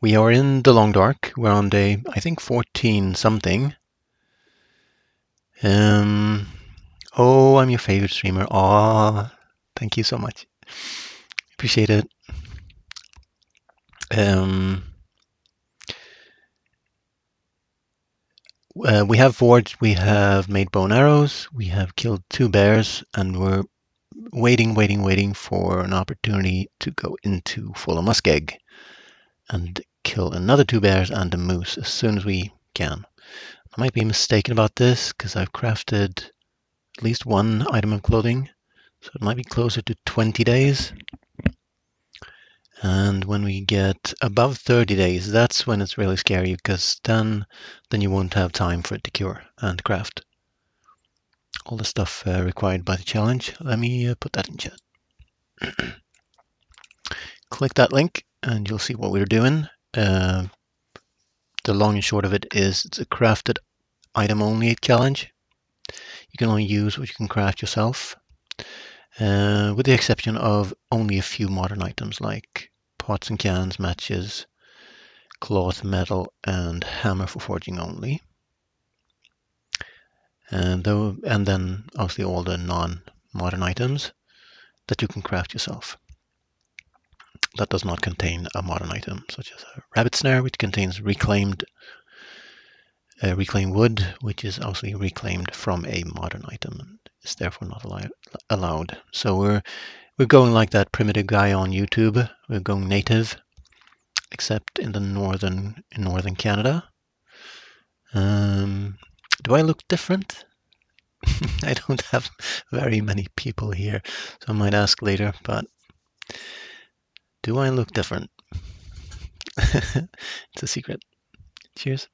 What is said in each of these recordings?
We are in the long dark. We're on day, I think, 14 something. Oh, I'm your favorite streamer. Aw, thank you so much. Appreciate it. We have forged, we have made bow and arrows, we have killed 2 bears, and we're waiting for an opportunity to go into Full Muskeg and kill another 2 bears and a moose as soon as we can. I might be mistaken about this because I've crafted at least 1 item of clothing, so it might be closer to 20 days. And when we get above 30 days, that's when it's really scary, because then you won't have time for it to cure and craft all the stuff required by the challenge. Let me put that in chat. Click that link and you'll see what we're doing. The long and short of it is it's a crafted item only challenge. You can only use what you can craft yourself, with the exception of only a few modern items like pots and cans, matches, cloth, metal, and hammer for forging only. And then obviously all the non-modern items that you can craft yourself. That does not contain a modern item, such as a rabbit snare, which contains reclaimed wood, which is obviously reclaimed from a modern item and is therefore not allowed. So we're going like that primitive guy on YouTube. We're going native, except in northern Canada. Do I look different? I don't have very many people here, so I might ask later, but do I look different? It's a secret. Cheers.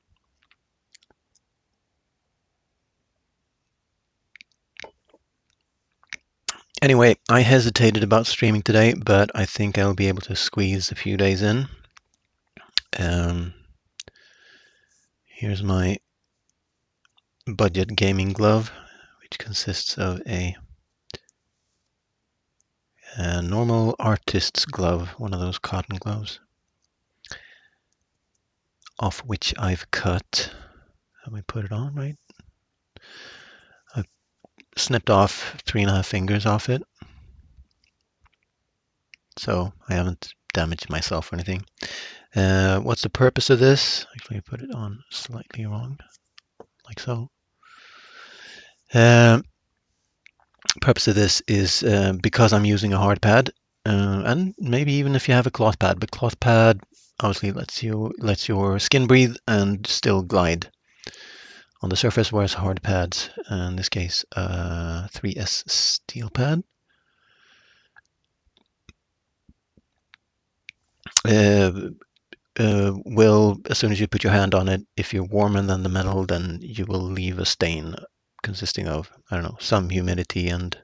Anyway, I hesitated about streaming today, but I think I'll be able to squeeze a few days in. Here's my budget gaming glove, which consists of a normal artist's glove, one of those cotton gloves, off which I've cut. Have I put it on right? I've snipped off 3.5 fingers off it, so I haven't damaged myself or anything. What's the purpose of this? Actually, I put it on slightly wrong, like so. Purpose of this is because I'm using a hard pad, and maybe even if you have a cloth pad, but cloth pad obviously lets your skin breathe and still glide on the surface, whereas hard pads, in this case 3S steel pad, will, as soon as you put your hand on it, if you're warmer than the metal, then you will leave a stain consisting of, I don't know, some humidity and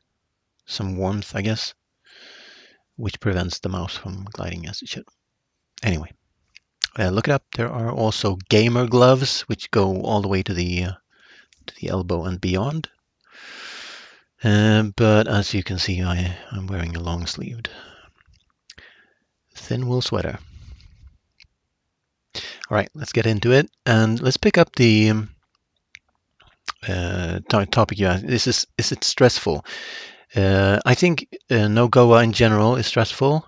some warmth, I guess, which prevents the mouse from gliding as it should. Anyway, look it up. There are also gamer gloves, which go all the way to the elbow and beyond. But as you can see, I'm wearing a long-sleeved thin wool sweater. All right, let's get into it, and let's pick up the topic you asked. Is it stressful? I think no-goa in general is stressful.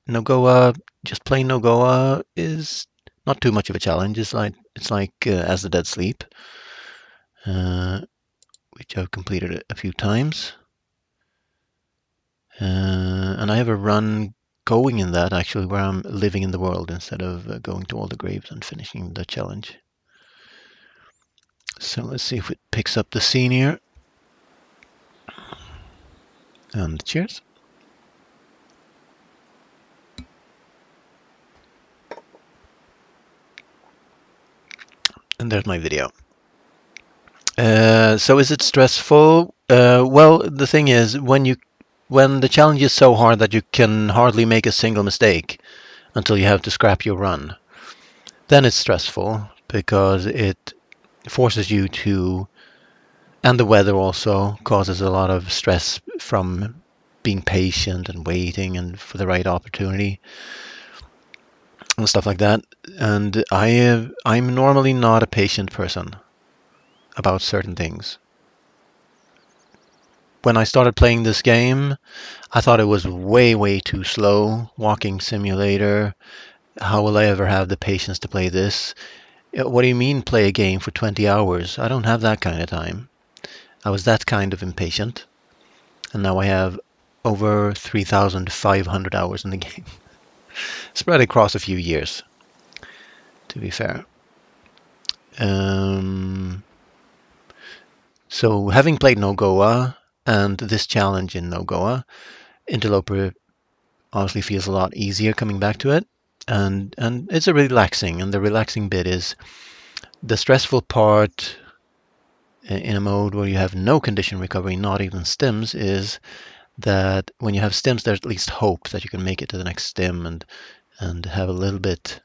No-goa, just plain no-goa is not too much of a challenge. It's like As the Dead Sleep, which I've completed a few times. And I have a run going in that, actually, where I'm living in the world instead of going to all the graves and finishing the challenge. So let's see if it picks up the scene here. And cheers. And there's my video. So is it stressful? Well, the thing is, when the challenge is so hard that you can hardly make a single mistake until you have to scrap your run, then it's stressful because it forces you to, and the weather also causes a lot of stress from being patient and waiting and for the right opportunity. and stuff like that. And I'm normally not a patient person about certain things. When I started playing this game, I thought it was way, way too slow. Walking simulator. How will I ever have the patience to play this? What do you mean play a game for 20 hours? I don't have that kind of time. I was that kind of impatient. And now I have over 3,500 hours in the game, spread across a few years, to be fair. So having played Nogoa and this challenge in Nogoa, Interloper honestly feels a lot easier coming back to it. And it's a relaxing, and the relaxing bit is the stressful part in a mode where you have no condition recovery, not even stims, is that when you have stims, there's at least hope that you can make it to the next stim and have a little bit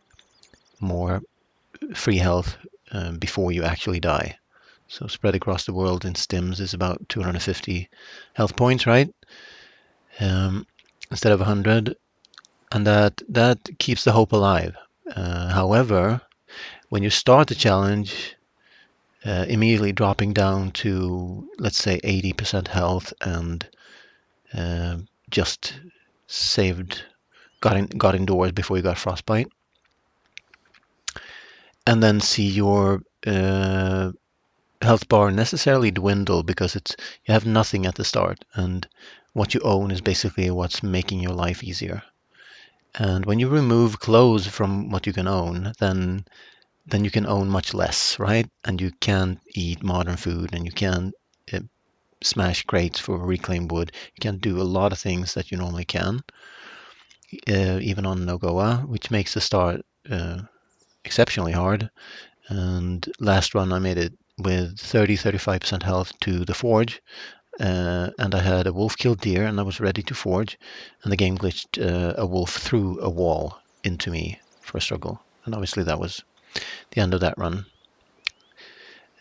more free health before you actually die. So spread across the world in stims is about 250 health points, right? Um, Instead of 100, and that keeps the hope alive. However, when you start the challenge, immediately dropping down to, let's say, 80% health and uh, just saved, got indoors before you got frostbite, and then see your health bar necessarily dwindle because it's you have nothing at the start, and what you own is basically what's making your life easier. And when you remove clothes from what you can own, then you can own much less, right? And you can eat modern food, and you can uh, smash crates for reclaimed wood. You can do a lot of things that you normally can, even on Nogoa, which makes the start exceptionally hard. And last run, I made it with 35% health to the forge, and I had a wolf kill deer, and I was ready to forge, and the game glitched a wolf through a wall into me for a struggle, and obviously that was the end of that run.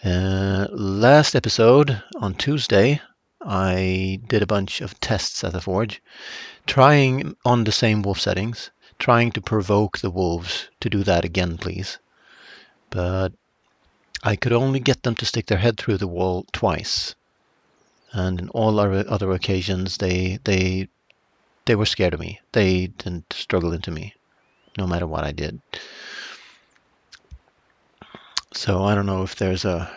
Last episode on Tuesday, I did a bunch of tests at the forge, trying on the same wolf settings, trying to provoke the wolves to do that again, please. But I could only get them to stick their head through the wall twice, and in all other occasions, they were scared of me. They didn't struggle into me, no matter what I did. So I don't know if there's a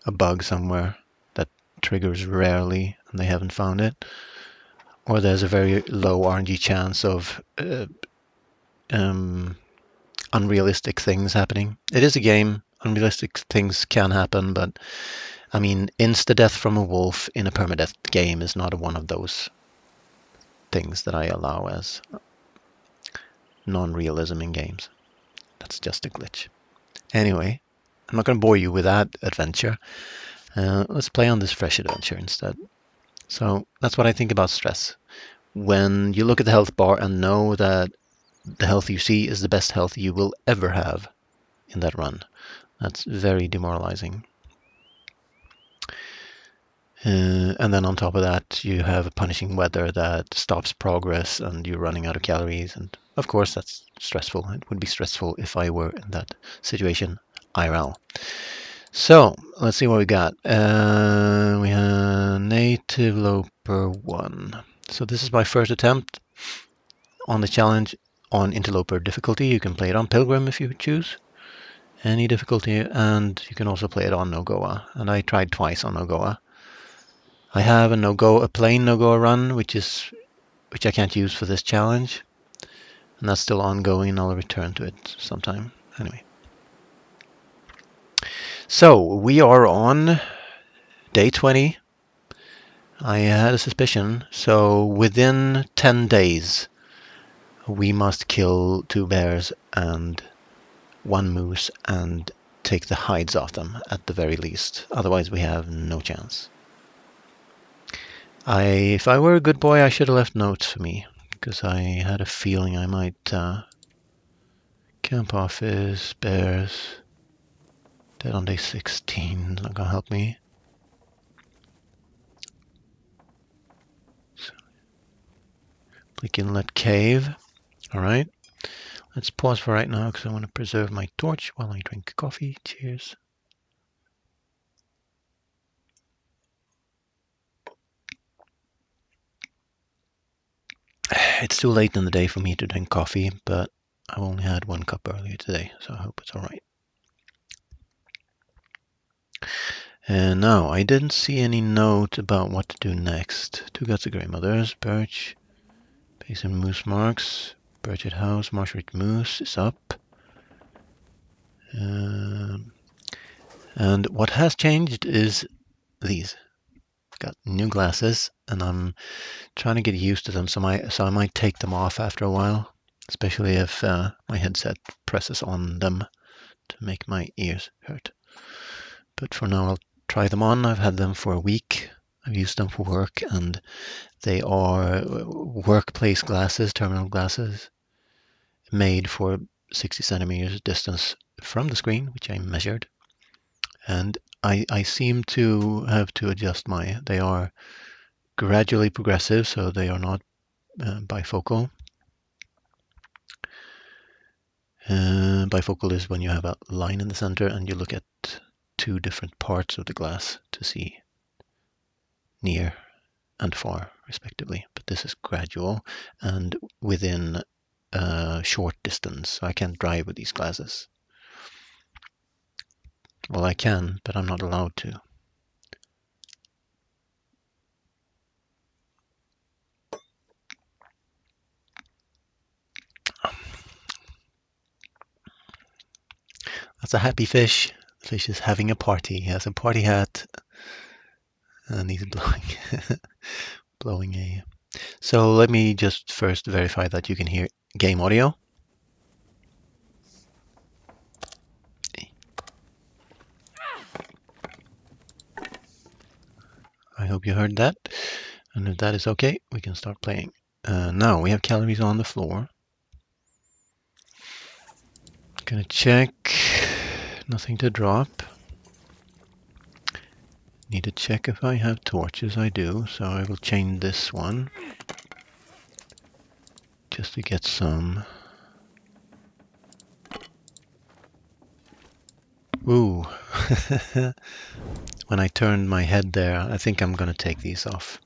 bug somewhere that triggers rarely and they haven't found it, or there's a very low RNG chance of um, unrealistic things happening. It is a game. Unrealistic things can happen, but I mean, insta-death from a wolf in a permadeath game is not one of those things that I allow as non-realism in games. That's just a glitch. Anyway, I'm not going to bore you with that adventure. Let's play on this fresh adventure instead. So that's what I think about stress. When you look at the health bar and know that the health you see is the best health you will ever have in that run, that's very demoralizing. And then on top of that, you have punishing weather that stops progress and you're running out of calories. And of course, that's stressful. It would be stressful if I were in that situation IRL. So let's see what we got. We have Native Loper 1. So this is my first attempt on the challenge on Interloper difficulty. You can play it on Pilgrim if you choose. Any difficulty, and you can also play it on Nogoa. And I tried twice on Nogoa. I have a plain Nogoa run, which I can't use for this challenge, and that's still ongoing. And I'll return to it sometime. Anyway, so we are on day 20. I had a suspicion. So within 10 days, we must kill 2 bears and 1 moose and take the hides off them at the very least. Otherwise, we have no chance. If I were a good boy, I should have left notes for me, because I had a feeling I might camp office, bears, dead on day 16, not gonna help me. So, Bleak Inlet Cave, alright. Let's pause for right now because I want to preserve my torch while I drink coffee. Cheers. It's too late in the day for me to drink coffee, but I only had 1 cup earlier today, so I hope it's all right. And now, I didn't see any note about what to do next. 2 guts of grey mothers, birch, basin moose marks, birchet house, Marsh Ridge moose is up. And what has changed is these. I've got new glasses, and I'm trying to get used to them, so I might take them off after a while, especially if my headset presses on them to make my ears hurt. But for now, I'll try them on. I've had them for a week. I've used them for work, and they are workplace glasses, terminal glasses, made for 60 centimeters distance from the screen, which I measured. And I seem to have to adjust they are gradually progressive, so they are not bifocal. Bifocal is when you have a line in the center and you look at 2 different parts of the glass to see near and far, respectively. But this is gradual and within a short distance. So I can't drive with these glasses. Well, I can, but I'm not allowed to. That's a happy fish. The fish is having a party. He has a party hat, and he's blowing a. So let me just first verify that you can hear game audio. I hope you heard that. And if that is okay, we can start playing. Now we have calories on the floor. Gonna check. Nothing to drop. Need to check if I have torches. I do, so I will chain this one just to get some. Ooh. When I turned my head there, I think I'm gonna take these off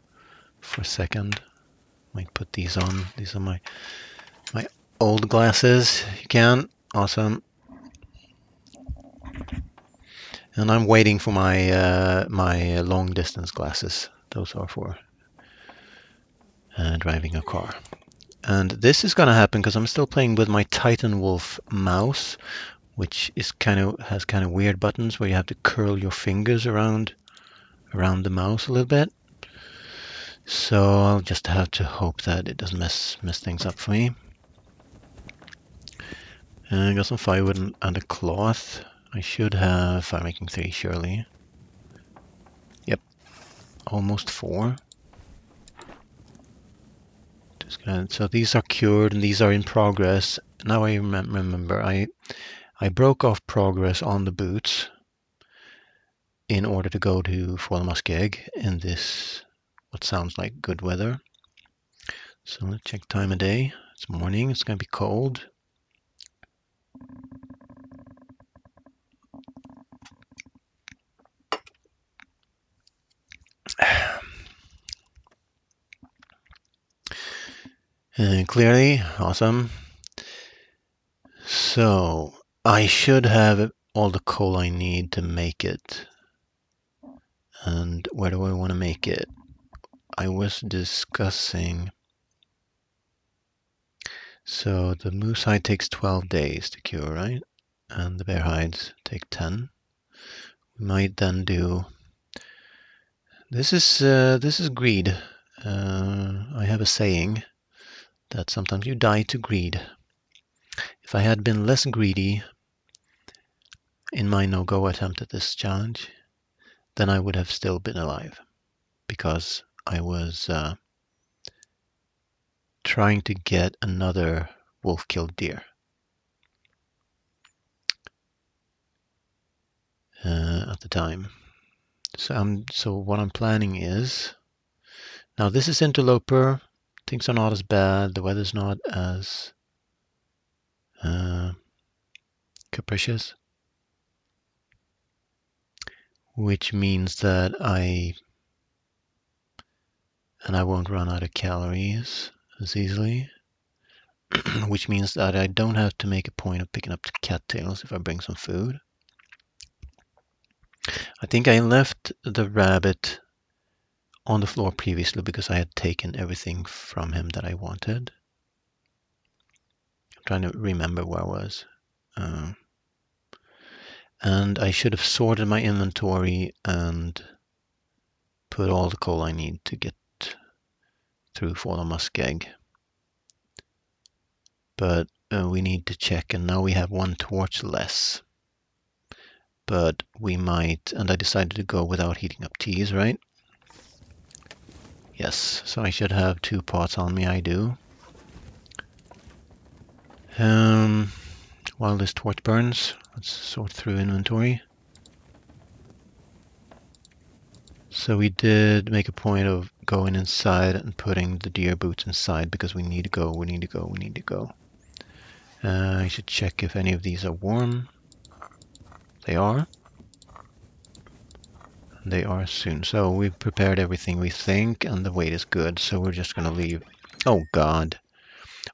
for a second. Might put these on. These are my old glasses. You can. Awesome. And I'm waiting for my long distance glasses. Those are for driving a car. And this is gonna happen because I'm still playing with my Titan Wolf mouse, which is has kind of weird buttons where you have to curl your fingers around the mouse a little bit. So I'll just have to hope that it doesn't mess things up for me. And I got some firewood and a cloth. I should have fire making 3, surely. Yep, almost 4. So these are cured and these are in progress. Now I remember I broke off progress on the boots in order to go to Foil Muskeg in this what sounds like good weather. So let's check time of day. It's morning. It's going to be cold. And clearly, awesome. So I should have all the coal I need to make it. And where do I want to make it? I was discussing. So the moose hide takes 12 days to cure, right? And the bear hides take 10. We might then do. This is greed. I have a saying that sometimes you die to greed. If I had been less greedy in my no-go attempt at this challenge, then I would have still been alive, because I was trying to get another wolf-killed deer. At the time. So what I'm planning is, now this is Interloper. Things are not as bad. The weather's not as capricious, which means that I won't run out of calories as easily, which means that I don't have to make a point of picking up the cattails if I bring some food. I think I left the rabbit on the floor previously because I had taken everything from him that I wanted. I'm trying to remember where I was. And I should have sorted my inventory and put all the coal I need to get through Fallen Muskeg. But we need to check, and now we have one torch less. But we might, and I decided to go without heating up teas, right? Yes, so I should have 2 pots on me, I do. While this torch burns, let's sort through inventory. So we did make a point of going inside and putting the deer boots inside because we need to go, we need to go, we need to go. I should check if any of these are warm. They are. They are soon. So we've prepared everything we think, and the weight is good, so we're just going to leave. Oh, God.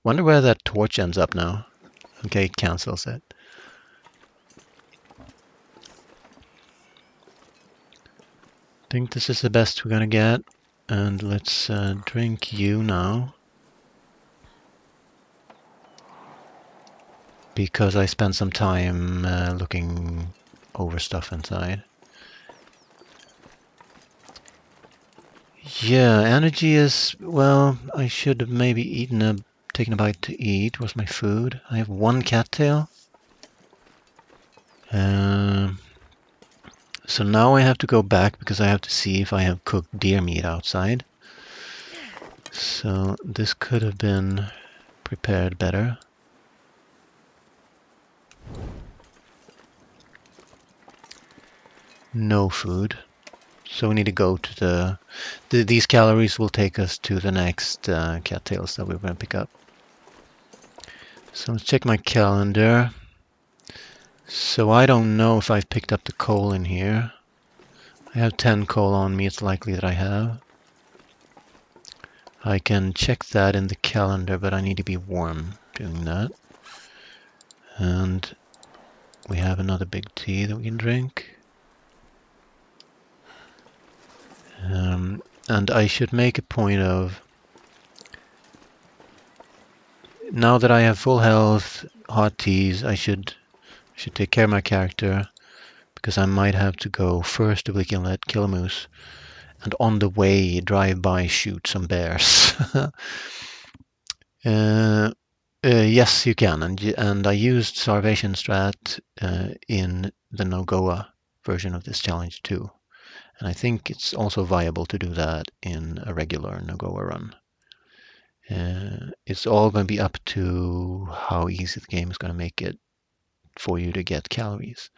Wonder where that torch ends up now. Okay, it cancels it. Think this is the best we're going to get. And let's drink you now. Because I spent some time looking over stuff inside. Yeah, energy is, well, I should have maybe taken a bite to eat. What's my food? I have 1 cattail. So now I have to go back because I have to see if I have cooked deer meat outside. So this could have been prepared better. No food. So we need to go to these calories will take us to the next cattails that we're going to pick up. So let's check my calendar. So I don't know if I've picked up the coal in here. I have 10 coal on me, it's likely that I have. I can check that in the calendar, but I need to be warm doing that. And we have another big tea that we can drink. And I should make a point of, now that I have full health, hot teas, I should take care of my character, because I might have to go first to Bleakinlet, kill a moose, and on the way drive by shoot some bears. Yes, you can, and I used starvation strat in the Nogoa version of this challenge too. And I think it's also viable to do that in a regular Nogoa run. It's all going to be up to how easy the game is going to make it for you to get calories.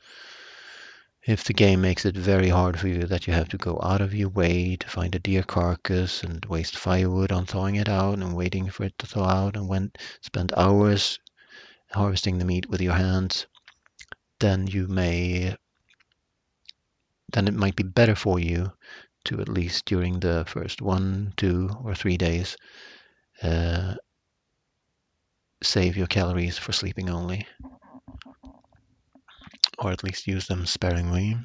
If the game makes it very hard for you that you have to go out of your way to find a deer carcass and waste firewood on thawing it out and waiting for it to thaw out and spend hours harvesting the meat with your hands, then it might be better for you to, at least during the first 1, 2, or 3 days, save your calories for sleeping only, or at least use them sparingly.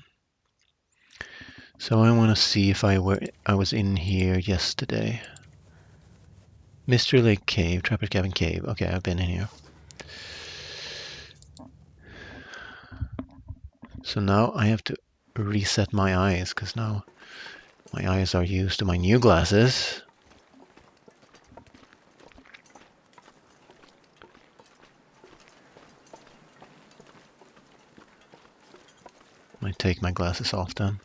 So I want to see if I was in here yesterday. Mystery Lake Cave, Trapper's Cabin Cave. Okay, I've been in here. So now I have to reset my eyes, because now my eyes are used to my new glasses. Might take my glasses off then.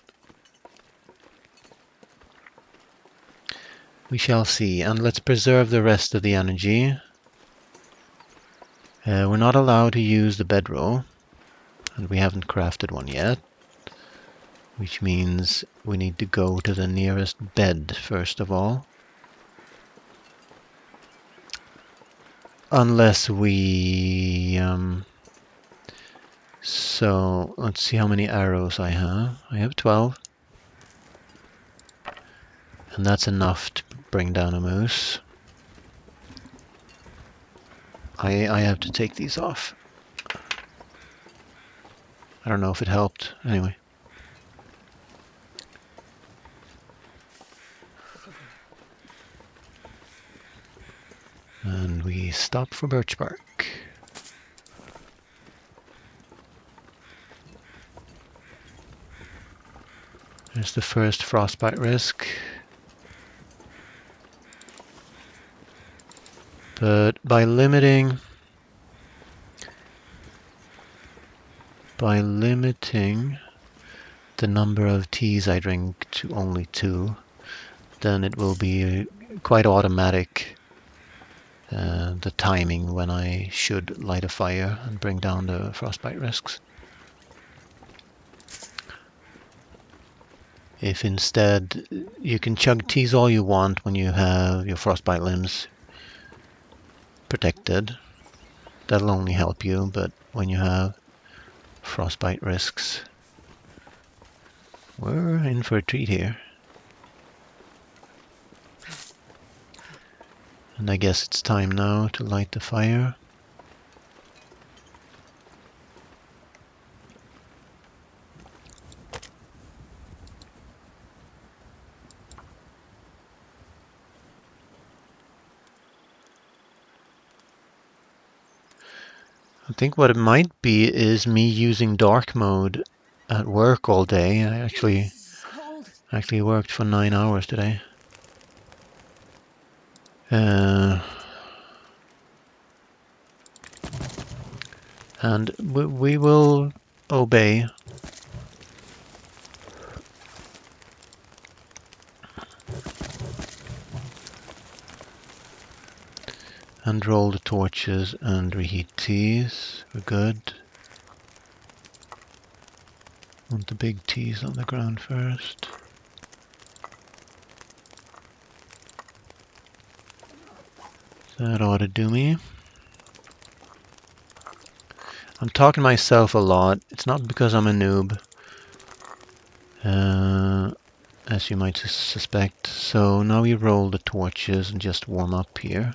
We shall see, and let's preserve the rest of the energy. We're not allowed to use the bedroll, and we haven't crafted one yet, which means we need to go to the nearest bed first of all. unless we... so let's see how many arrows I have. I have 12. And that's enough to bring down a moose. I have to take these off. I don't know if it helped. Anyway. And we stop for birch bark. There's the first frostbite risk. But by limiting the number of teas I drink to only 2, then it will be quite automatic, the timing when I should light a fire and bring down the frostbite risks. If instead you can chug teas all you want when you have your frostbite limbs protected, that'll only help you, but when you have frostbite risks, we're in for a treat here. And I guess it's time now to light the fire. I think what it might be is me using dark mode at work all day. I actually worked for 9 hours today. And we will obey. And roll the torches and reheat teas. We're good. Want the big teas on the ground first. That ought to do me. I'm talking to myself a lot. It's not because I'm a noob, as you might suspect. So now we roll the torches and just warm up here.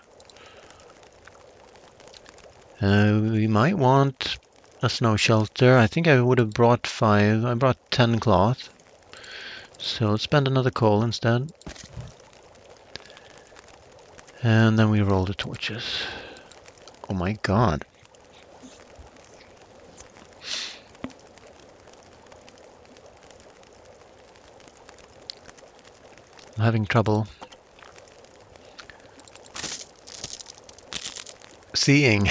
We might want a snow shelter. I think I would have brought 5. I brought 10 cloth. So let's spend another coal instead. And then we roll the torches. Oh my god. I'm having trouble seeing.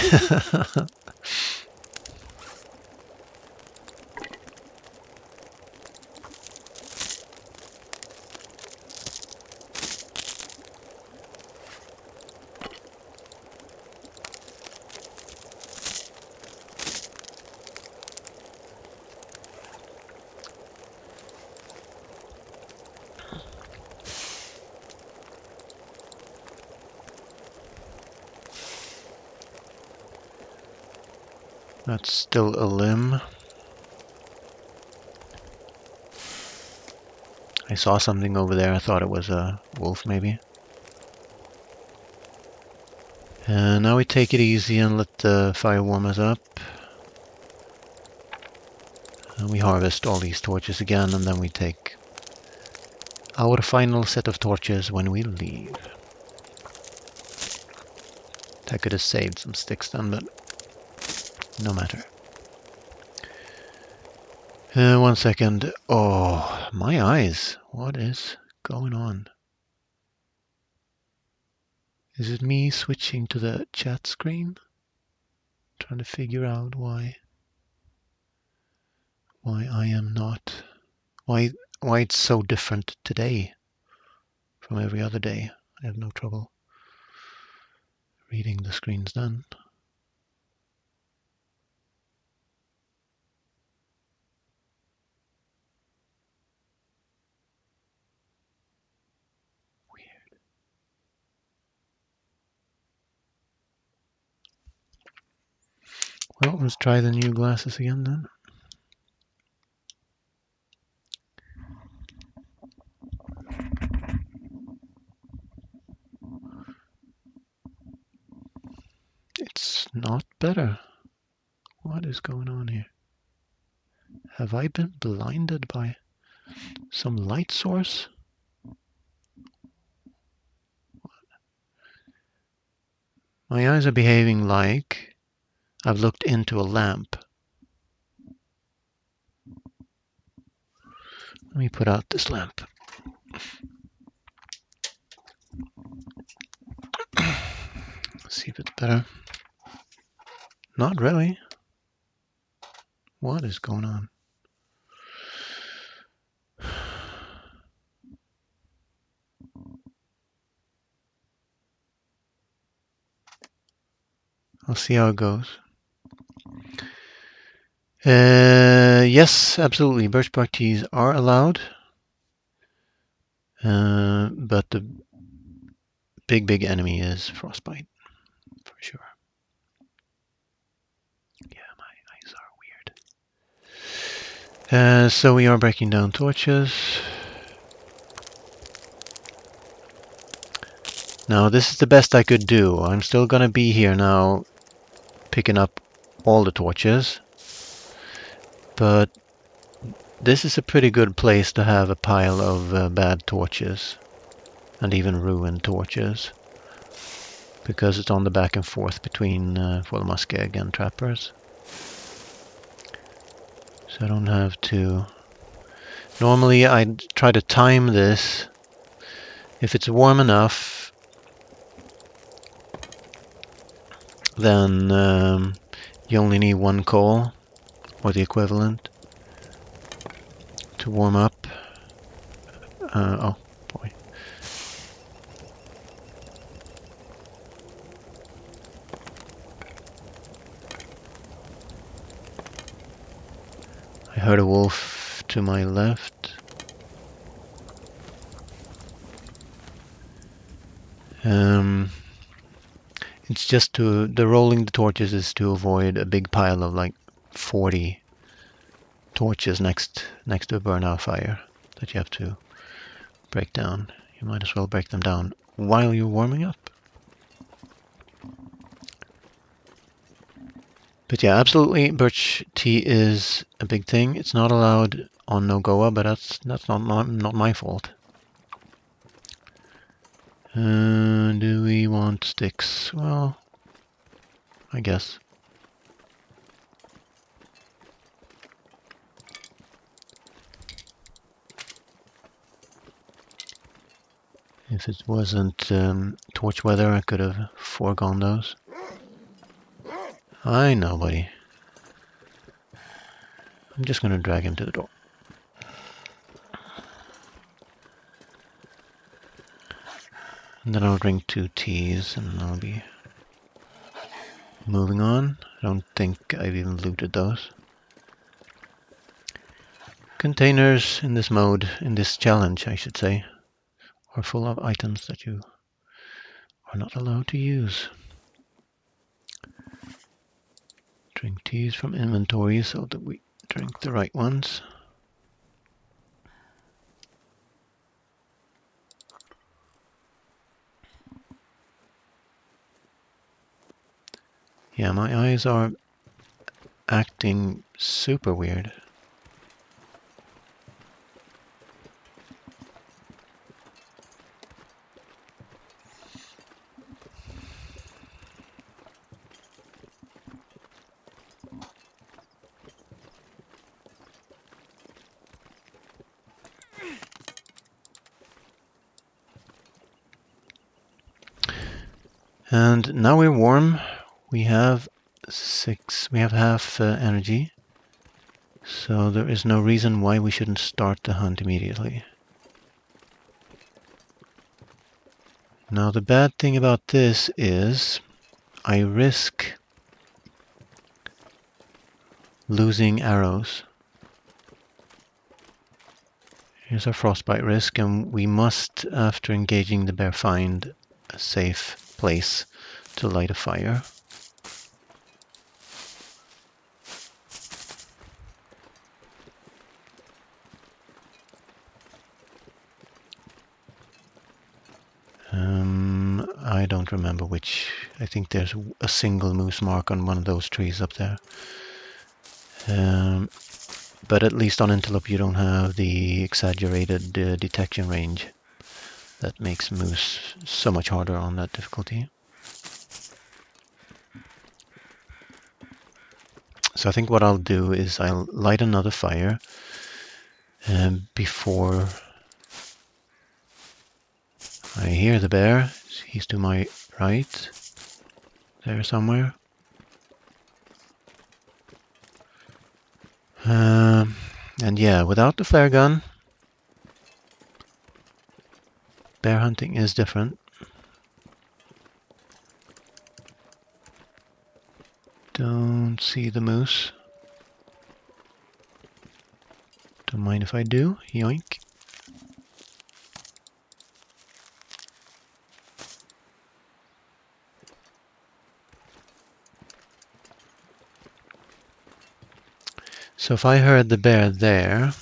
That's still a limb. I saw something over there. I thought it was a wolf, maybe. And now we take it easy and let the fire warm us up. And we harvest all these torches again, and then we take our final set of torches when we leave. That could have saved some sticks then, but no matter. 1 second. Oh, my eyes. What is going on? Is it me switching to the chat screen? Trying to figure out why I am not... Why it's so different today from every other day. I have no trouble reading the screens then. Weird. Well, let's try the new glasses again then. It's not better. What is going on here? Have I been blinded by some light source? My eyes are behaving like I've looked into a lamp. Let me put out this lamp. See if it's better. Not really. What is going on? I'll see how it goes. Yes, absolutely. Birch bark teas are allowed. But the big enemy is frostbite, for sure. Yeah, my eyes are weird. So we are breaking down torches. Now, this is the best I could do. I'm still going to be here now picking up all the torches. But this is a pretty good place to have a pile of bad torches. And even ruined torches. Because it's on the back and forth between for the muskeg and trappers. So I don't have to... Normally I try to time this. If it's warm enough, then you only need one coal, or the equivalent, to warm up. Oh boy. I heard a wolf to my left. It's just the rolling the torches is to avoid a big pile of like 40 torches next to a burnout fire that you have to break down. You might as well break them down while you're warming up. But yeah, absolutely, birch tea is a big thing. It's not allowed on Nogoa, but that's not my fault. Do we want sticks? Well, I guess. If it wasn't torch weather, I could have foregone those. I know, buddy. I'm just going to drag him to the door. And then I'll drink 2 teas and I'll be moving on. I don't think I've even looted those. Containers in this mode, in this challenge, I should say, are full of items that you are not allowed to use. Drink teas from inventory so that we drink the right ones. Yeah, my eyes are acting super weird. And now we're warm. We have half energy. So there is no reason why we shouldn't start the hunt immediately. Now the bad thing about this is I risk losing arrows. Here's our frostbite risk, and we must, after engaging the bear, find a safe place to light a fire. I don't remember which. I think there's a single moose mark on one of those trees up there. But at least on Interloper you don't have the exaggerated detection range. That makes moose so much harder on that difficulty. So I think what I'll do is I'll light another fire before I hear the bear. He's to my right, there somewhere. And yeah, without the flare gun, bear hunting is different. Don't see the moose. Don't mind if I do. Yoink. So if I heard the bear there,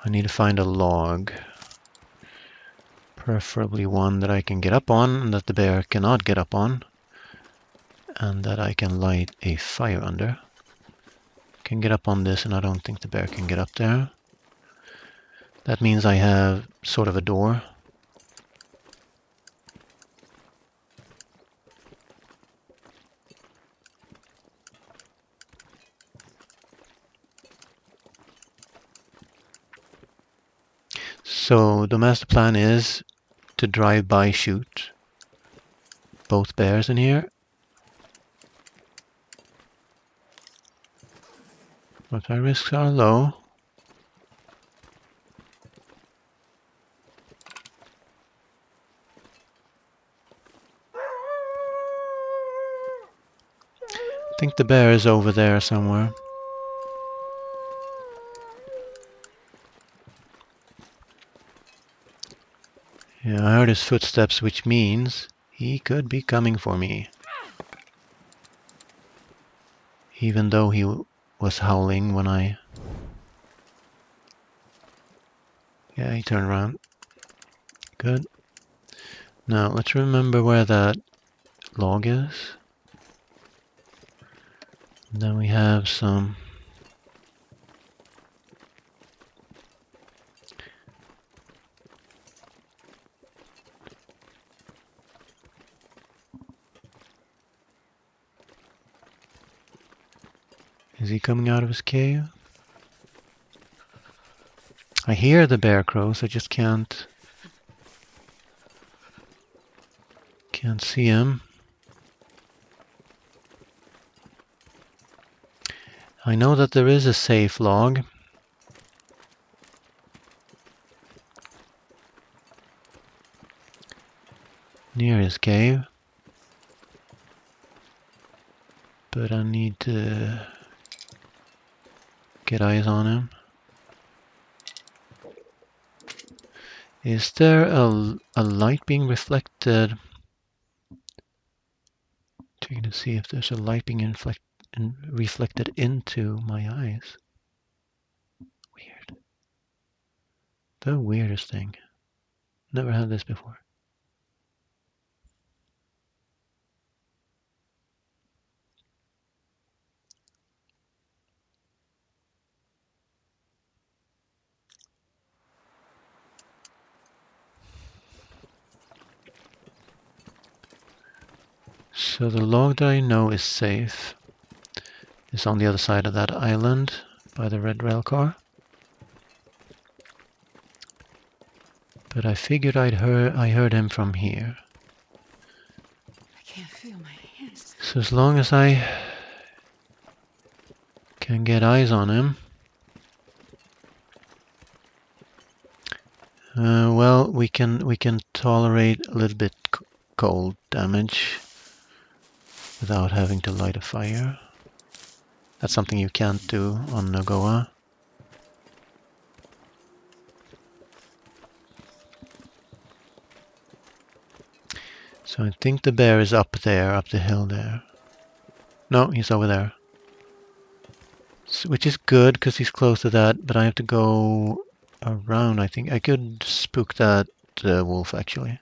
I need to find a log. Preferably one that I can get up on and that the bear cannot get up on. And that I can light a fire under. Can get up on this and I don't think the bear can get up there. That means I have sort of a door. So the master plan is to drive-by shoot both bears in here. But my risks are low. I think the bear is over there somewhere. Yeah, I heard his footsteps, which means he could be coming for me. Even though he was howling when I... Yeah, he turned around. Good. Now, let's remember where that log is. And then we have some... Is he coming out of his cave? I hear the bear crows, I just can't see him. I know that there is a safe log. Near his cave. But I need to get eyes on him. Is there a light being reflected? Checking to see if there's a light being reflected into my eyes. Weird. The weirdest thing. Never had this before. So the log that I know is safe is on the other side of that island by the red rail car. But I figured I heard him from here. I can't feel my hands. So as long as I can get eyes on him, well, we can tolerate a little bit cold damage without having to light a fire. That's something you can't do on Nagoa. So I think the bear is up there, up the hill there. No, he's over there. Which is good because he's close to that, but I have to go around. I think I could spook that wolf actually.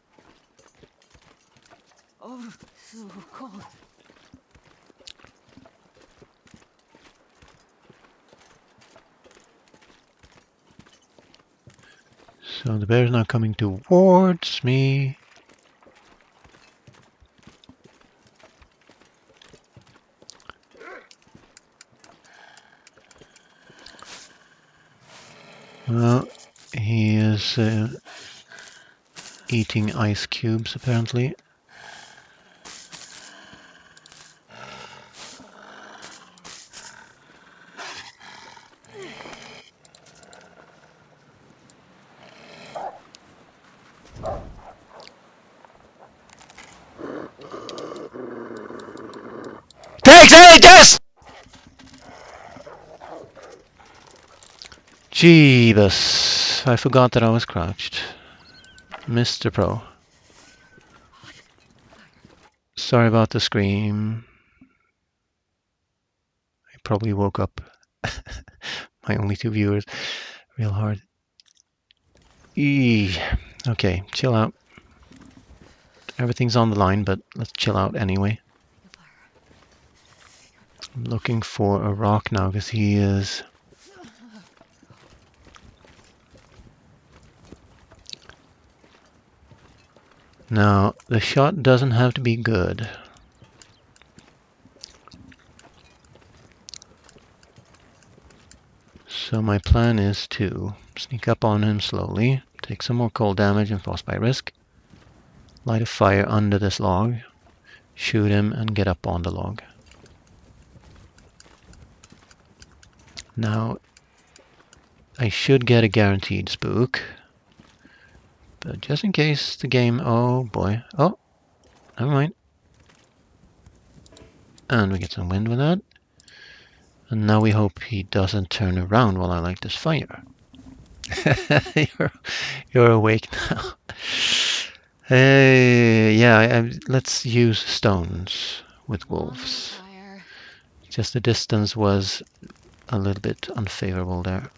So the bear's now coming towards me. Well, he is eating ice cubes apparently. Take yes! Jeebus, I forgot that I was crouched. Mr. Pro. Sorry about the scream. I probably woke up my only two viewers real hard. Eee. Okay, chill out. Everything's on the line, but let's chill out anyway. I'm looking for a rock now because he is... Now, the shot doesn't have to be good. So my plan is to sneak up on him slowly, take some more cold damage and frostbite risk, light a fire under this log, shoot him and get up on the log. Now, I should get a guaranteed spook, but just in case the game... Oh boy. Oh, never mind. And we get some wind with that. And now we hope he doesn't turn around while I light this fire. you're awake now. Hey, yeah, let's use stones with wolves. Just the distance was a little bit unfavorable there.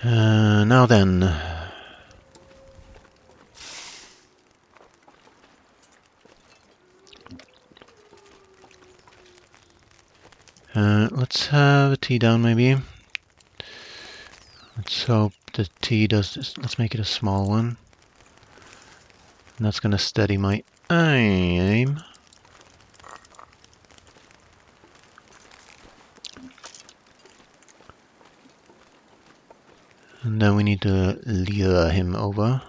Now then. Let's have a tea down maybe. Let's hope the tea does this. Let's make it a small one. And that's going to steady my aim. And then we need to lure him over.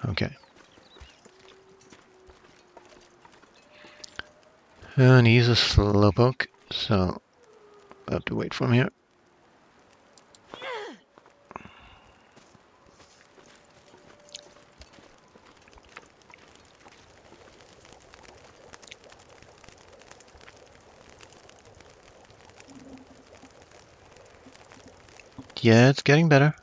Okay. And he's a slowpoke, so I have to wait for him here. Yeah, it's getting better.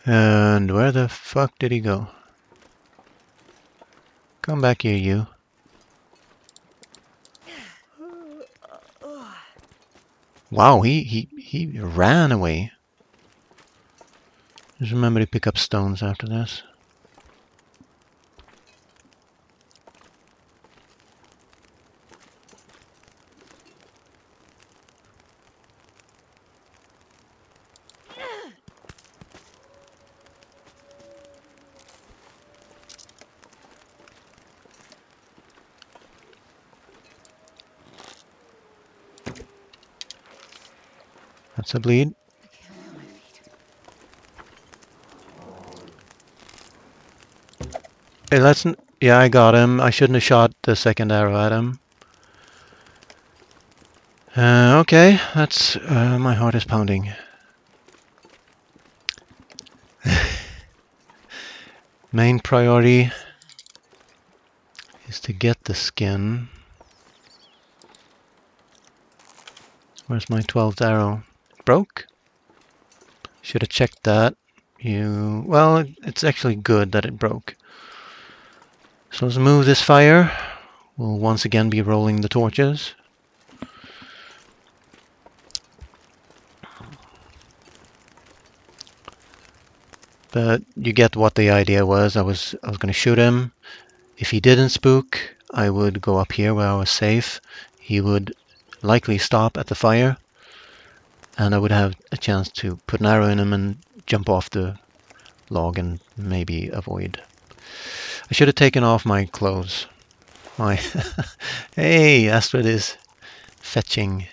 And where the fuck did he go? Come back here, you. Wow, he ran away. Just remember to pick up stones after this. That's a bleed. Hey, yeah, I got him. I shouldn't have shot the second arrow at him. Okay, that's... my heart is pounding. Main priority is to get the skin. Where's my 12th arrow? Broke? Should have checked that. Well, it's actually good that it broke. So let's move this fire. We'll once again be rolling the torches. But you get what the idea was. I was going to shoot him. If he didn't spook, I would go up here where I was safe. He would likely stop at the fire, and I would have a chance to put an arrow in him and jump off the log and maybe avoid. I should have taken off my clothes. My Hey, Astrid is fetching.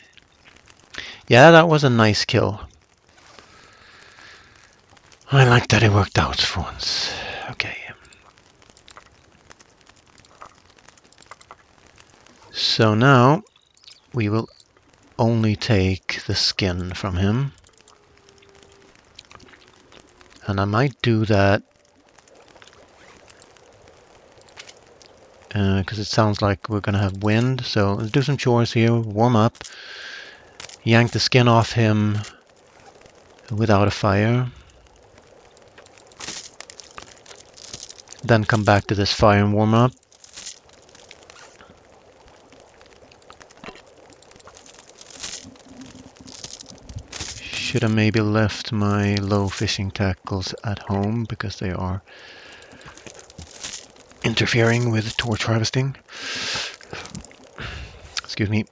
Yeah, that was a nice kill. I like that it worked out for once. Okay. So now we will only take the skin from him. And I might do that because it sounds like we're going to have wind. So let's do some chores here, warm up, yank the skin off him without a fire. Then come back to this fire and warm up. Should have maybe left my low fishing tackles at home because they are interfering with torch harvesting. Excuse me.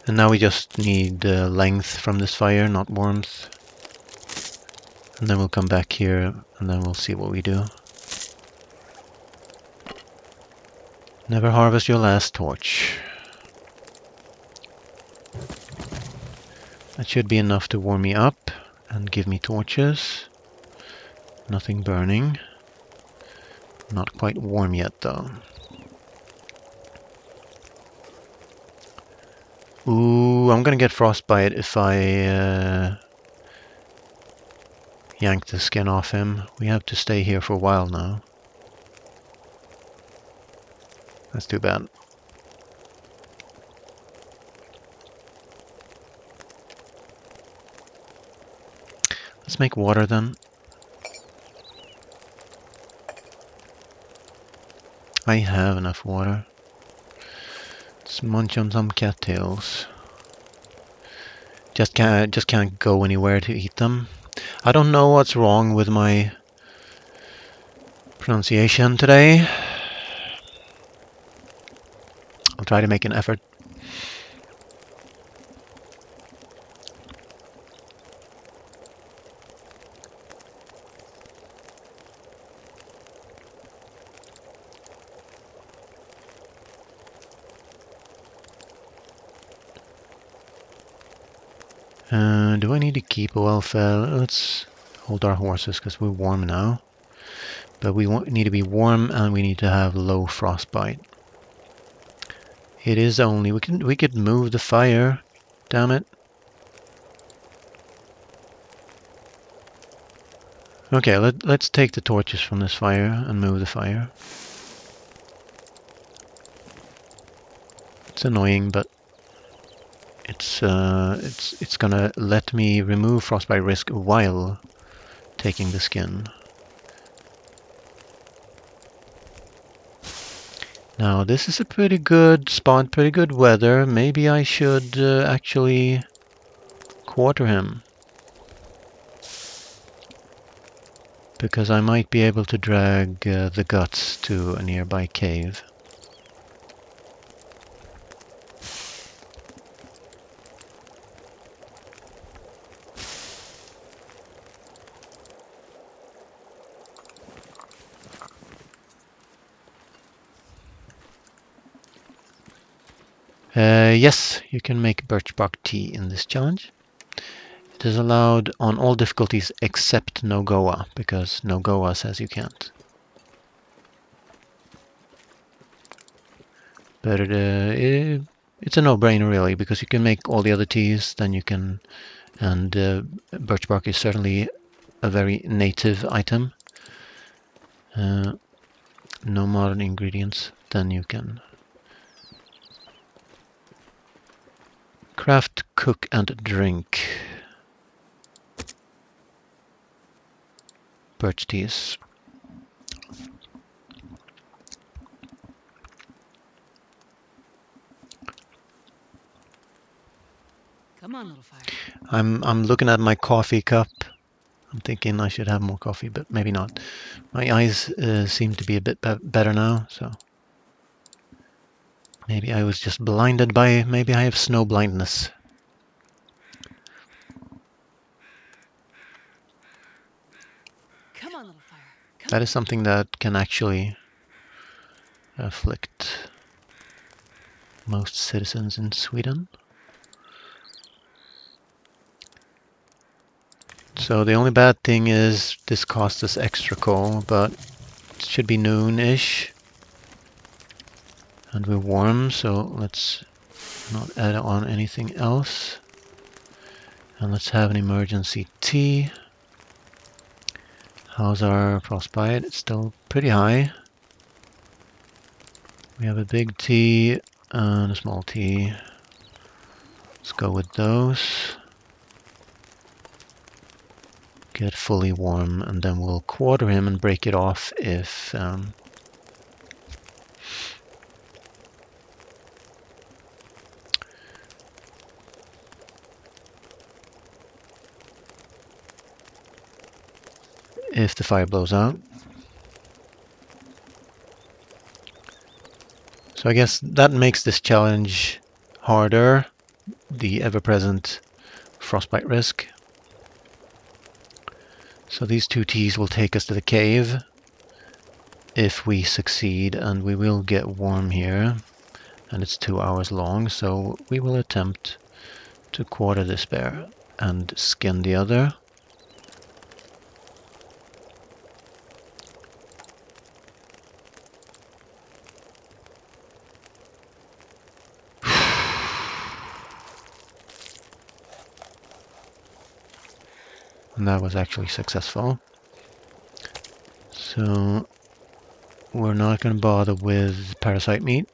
And now we just need length from this fire, not warmth. And then we'll come back here and then we'll see what we do. Never harvest your last torch. That should be enough to warm me up and give me torches. Nothing burning. Not quite warm yet though. Ooh, I'm gonna get frostbite if I yank the skin off him. We have to stay here for a while now. That's too bad. Let's make water then. I have enough water. Let's munch on some cattails. Just can't go anywhere to eat them. I don't know what's wrong with my pronunciation today. I'll try to make an effort. Do I need to keep a well-fed? Let's hold our horses because we're warm now. But we need to be warm and we need to have low frostbite. It is only we could move the fire. Damn it. Okay, let's take the torches from this fire and move the fire. It's annoying, but it's gonna let me remove frostbite risk while taking the skin. Now this is a pretty good spot, pretty good weather. Maybe I should actually quarter him. Because I might be able to drag the guts to a nearby cave. Yes, you can make birch bark tea in this challenge. It is allowed on all difficulties except no Goa, because no Goa says you can't. But it's a no-brainer really, because you can make all the other teas, then you can, and birch bark is certainly a very native item. No modern ingredients, then you can Craft, cook, and drink. Birch teas. Come on, little fire. I'm looking at my coffee cup. I'm thinking I should have more coffee, but maybe not. My eyes seem to be a bit better now, so maybe I was just blinded by, maybe I have snow blindness. Come on, little fire. Come That is something that can actually afflict most citizens in Sweden. So the only bad thing is this costs us extra coal, but it should be noon-ish. And we're warm, so let's not add on anything else. And let's have an emergency tea. How's our frostbite? It's still pretty high. We have a big tea and a small tea. Let's go with those. Get fully warm, and then we'll quarter him and break it off if the fire blows out. So I guess that makes this challenge harder, the ever-present frostbite risk. So these 2 teas will take us to the cave if we succeed, and we will get warm here, and it's 2 hours long, so we will attempt to quarter this bear and skin the other. And that was actually successful. So we're not going to bother with parasite meat.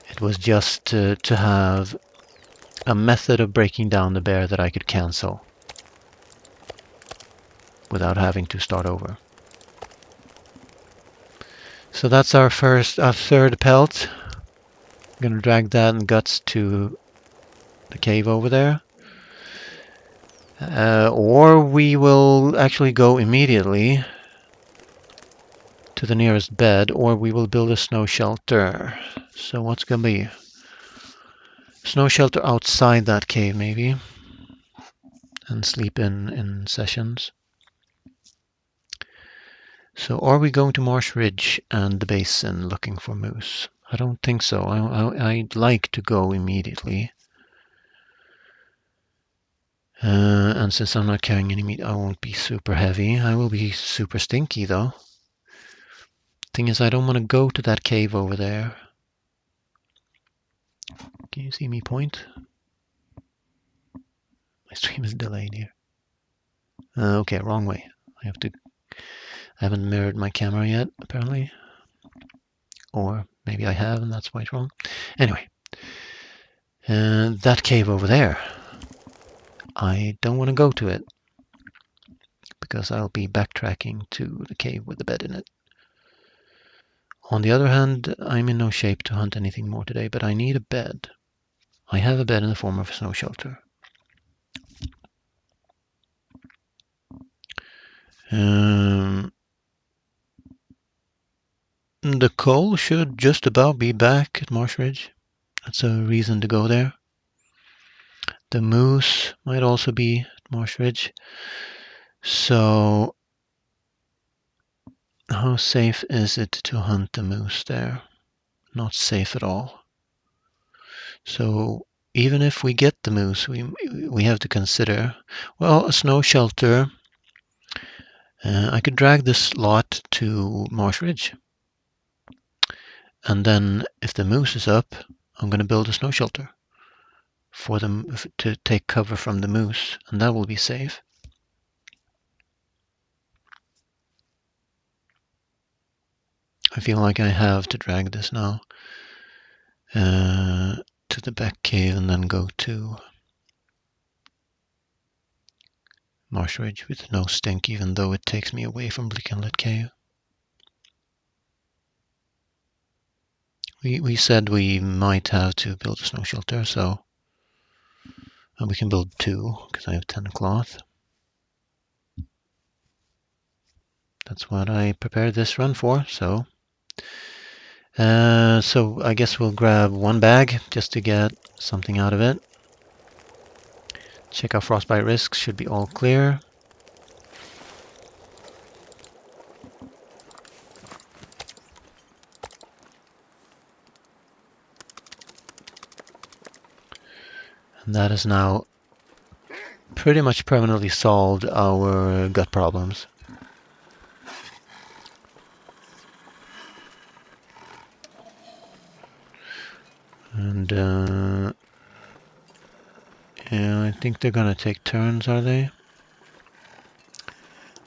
It was just to have a method of breaking down the bear that I could cancel without having to start over. So that's our third pelt. I'm going to drag that and guts to the cave over there. Or we will actually go immediately to the nearest bed, or we will build a snow shelter. So what's going to be? Snow shelter outside that cave, maybe, and sleep in sessions. So are we going to Marsh Ridge and the basin looking for moose? I don't think so. I'd like to go immediately. And since I'm not carrying any meat, I won't be super heavy. I will be super stinky, though. Thing is, I don't want to go to that cave over there. Can you see me point? My stream is delayed here. Okay, wrong way. I haven't mirrored my camera yet, apparently. Or maybe I have, and that's why it's wrong. Anyway, that cave over there. I don't want to go to it, because I'll be backtracking to the cave with the bed in it. On the other hand, I'm in no shape to hunt anything more today, but I need a bed. I have a bed in the form of a snow shelter. The coal should just about be back at Marsh Ridge. That's a reason to go there. The moose might also be at Marsh Ridge. So how safe is it to hunt the moose there? Not safe at all. So even if we get the moose, we have to consider, well, a snow shelter. I could drag this lot to Marsh Ridge. And then if the moose is up, I'm going to build a snow shelter for them to take cover from the moose, and that will be safe. I feel like I have to drag this now. to the back cave and then go to Marsh Ridge with no stink, even though it takes me away from Bleak Inlet Cave. We said we might have to build a snow shelter, so we can build 2 because I have 10 cloth. That's what I prepared this run for. So I guess we'll grab 1 bag just to get something out of it. Check our frostbite risks, should be all clear. And that has now pretty much permanently solved our gut problems. And yeah, I think they're gonna take turns, are they?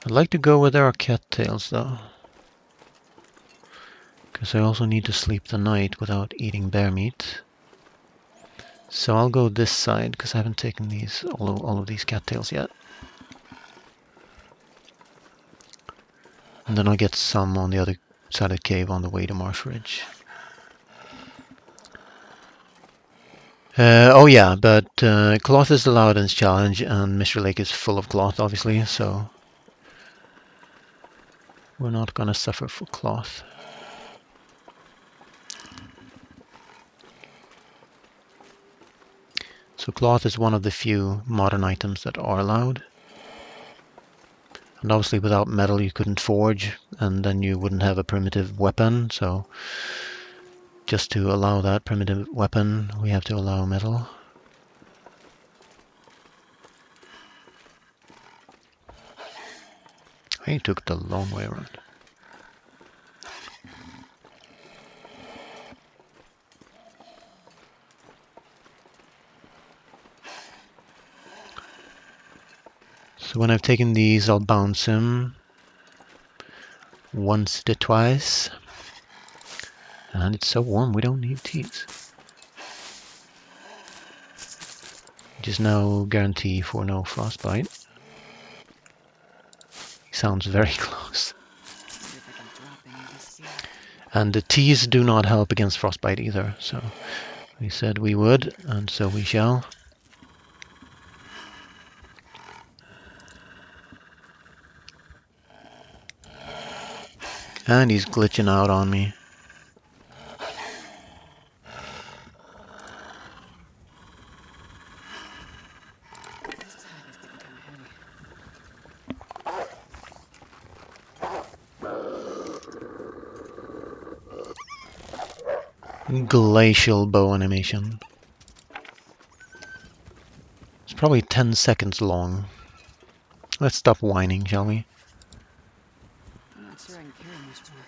I'd like to go with our cattails though, because I also need to sleep the night without eating bear meat. So I'll go this side because I haven't taken these all of these cattails yet. And then I'll get some on the other side of the cave on the way to Marsh Ridge. Oh yeah, but cloth is allowed in this challenge, and Mystery Lake is full of cloth, obviously, so we're not gonna suffer for cloth. So cloth is one of the few modern items that are allowed. And obviously without metal you couldn't forge, and then you wouldn't have a primitive weapon, so just to allow that primitive weapon, we have to allow metal. I took the long way around. So when I've taken these, I'll bounce him once to twice. And it's so warm, we don't need teas. Which is no guarantee for no frostbite. He sounds very close. And the teas do not help against frostbite either, so we said we would, and so we shall. And he's glitching out on me. Glacial bow animation. It's probably 10 seconds long. Let's stop whining, shall we? I'm not sure I can carry much more.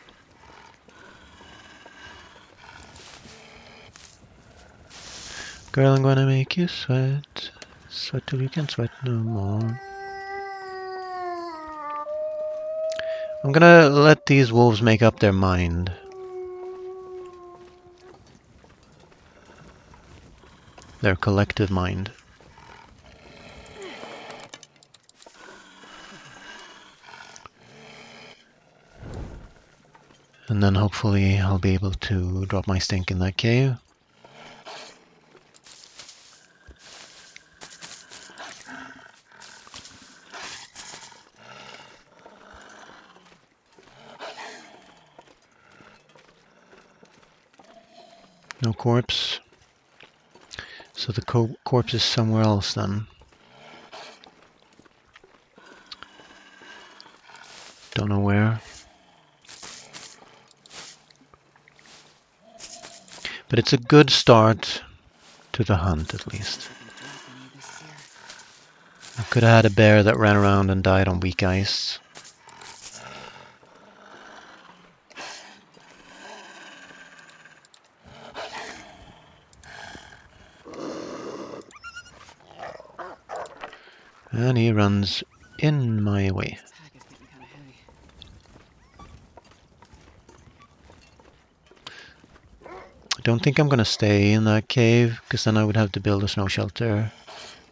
Girl, I'm gonna make you sweat. Sweat till you can't sweat no more. I'm gonna let these wolves make up their mind. Their collective mind. And then hopefully I'll be able to drop my stink in that cave. No corpse. So the corpse is somewhere else then. Don't know where. But it's a good start to the hunt, at least. I could have had a bear that ran around and died on weak ice. And he runs in my way. don't think I'm going to stay in that cave, because then I would have to build a snow shelter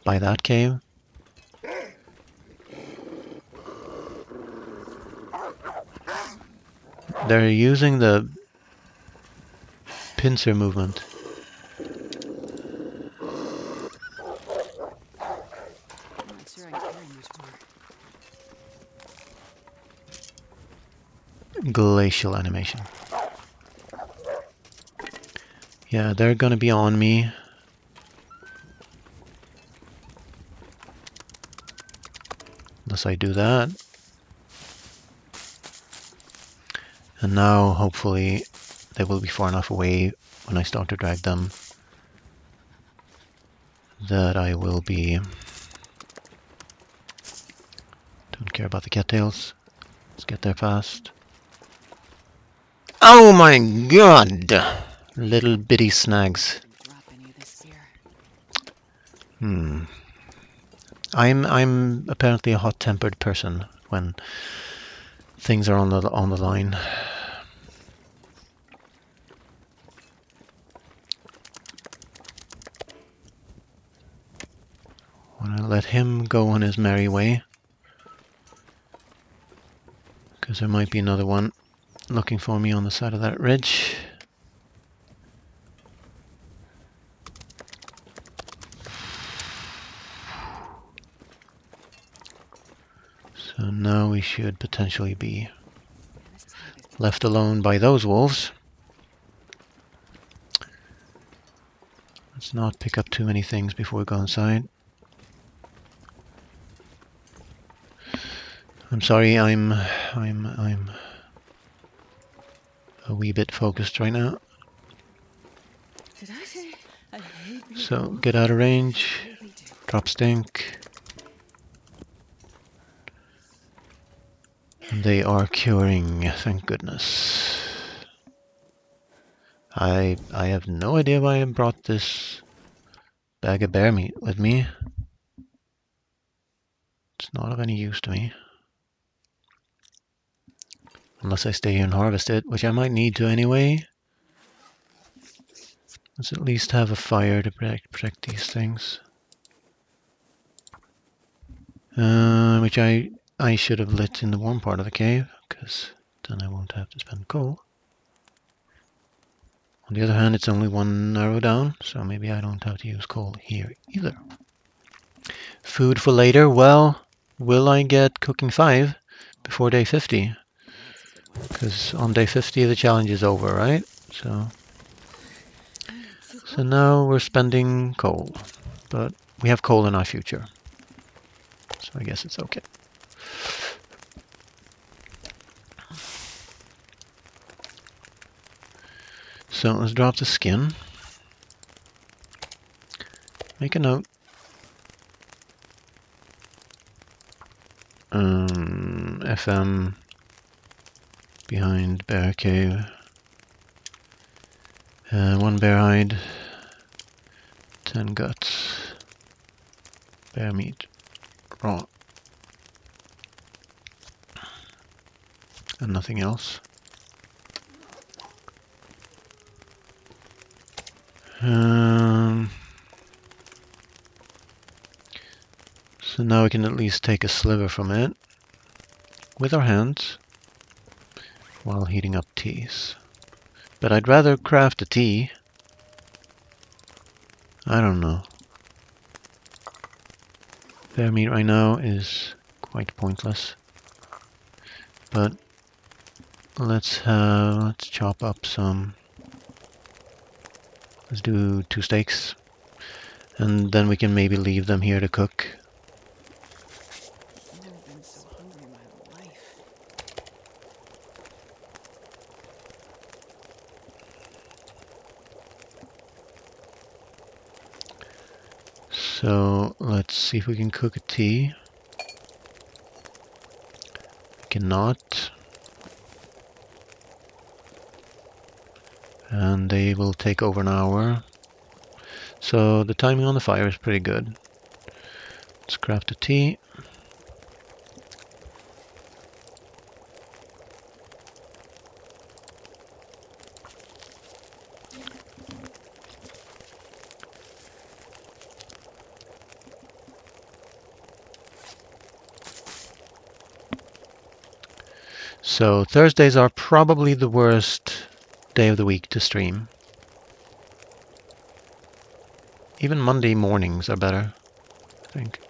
by that cave. They're using the pincer movement. I'm not sure I can carry much more. Glacial animation. Yeah, they're going to be on me. Unless I do that. And now, hopefully, they will be far enough away when I start to drag them that I will be... Don't care about the cattails. Let's get there fast. Oh my god! Little bitty snags. Didn't drop any of this gear. I'm apparently a hot-tempered person when things are on the line. Want to let him go on his merry way, because there might be another one looking for me on the side of that ridge. So now we should potentially be This tag is left alone by those wolves. Let's not pick up too many things before we go inside. I'm sorry, I'm a wee bit focused right now. Did I say I hate being So cold? get out of 'Cause range, I really do. drop stink. And they are curing, thank goodness. I have no idea why I brought this bag of bear meat with me. It's not of any use to me. Unless I stay here and harvest it, which I might need to anyway. Let's at least have a fire to protect these things. Which I should have lit in the warm part of the cave, because then I won't have to spend coal. On the other hand, it's only one arrow down, so maybe I don't have to use coal here either. Food for later. Well, will I get cooking 5 before day 50? That's a good one. Because on day 50 the challenge is over, right? So Too so close. now we're spending coal, but we have coal in our future, so I guess it's okay. So let's drop the skin. Make a note. FM behind bear cave. 1 bear hide, 10 guts, bear meat, raw, and nothing else. So now we can at least take a sliver from it with our hands while heating up teas. But I'd rather craft a tea. I don't know. Bear meat right now is quite pointless. But let's chop up some. Let's do 2 steaks, and then we can maybe leave them here to cook. I've never been so hungry in my life. So let's see if we can cook a tea. We cannot. And they will take over an hour. So the timing on the fire is pretty good. Let's craft a tea. So Thursdays are probably the worst day of the week to stream. Even Monday mornings are better, I think.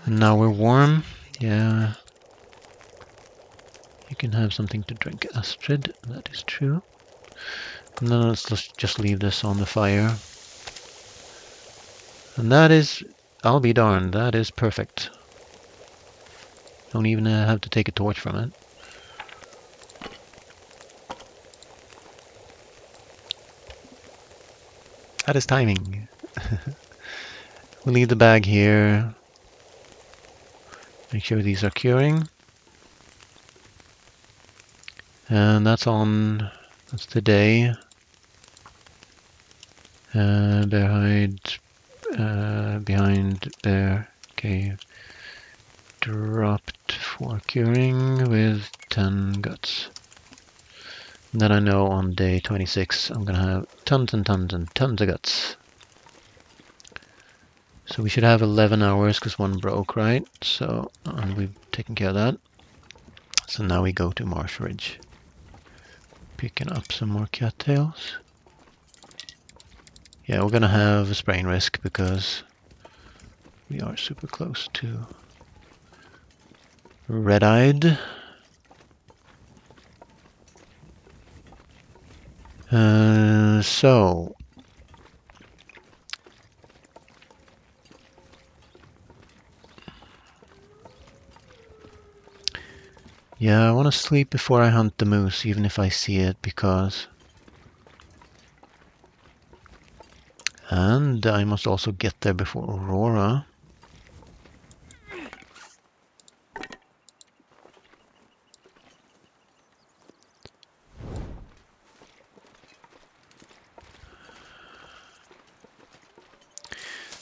And now we're warm. Yeah. You can have something to drink, Astrid. That is true. And then let's just leave this on the fire. And that is, I'll be darned, that is perfect. Don't even have to take a torch from it. That is timing. We'll leave the bag here. Make sure these are curing. And that's today. Bear hide, behind bear cave. Dropped for curing with 10 guts. And then I know on day 26 I'm gonna have tons and tons and tons of guts. So we should have 11 hours because one broke, right? So, and we've taken care of that. So now we go to Marsh Ridge. Picking up some more cattails. Yeah, we're gonna have a sprain risk because we are super close to red-eyed. So yeah, I want to sleep before I hunt the moose, even if I see it, because... And I must also get there before Aurora.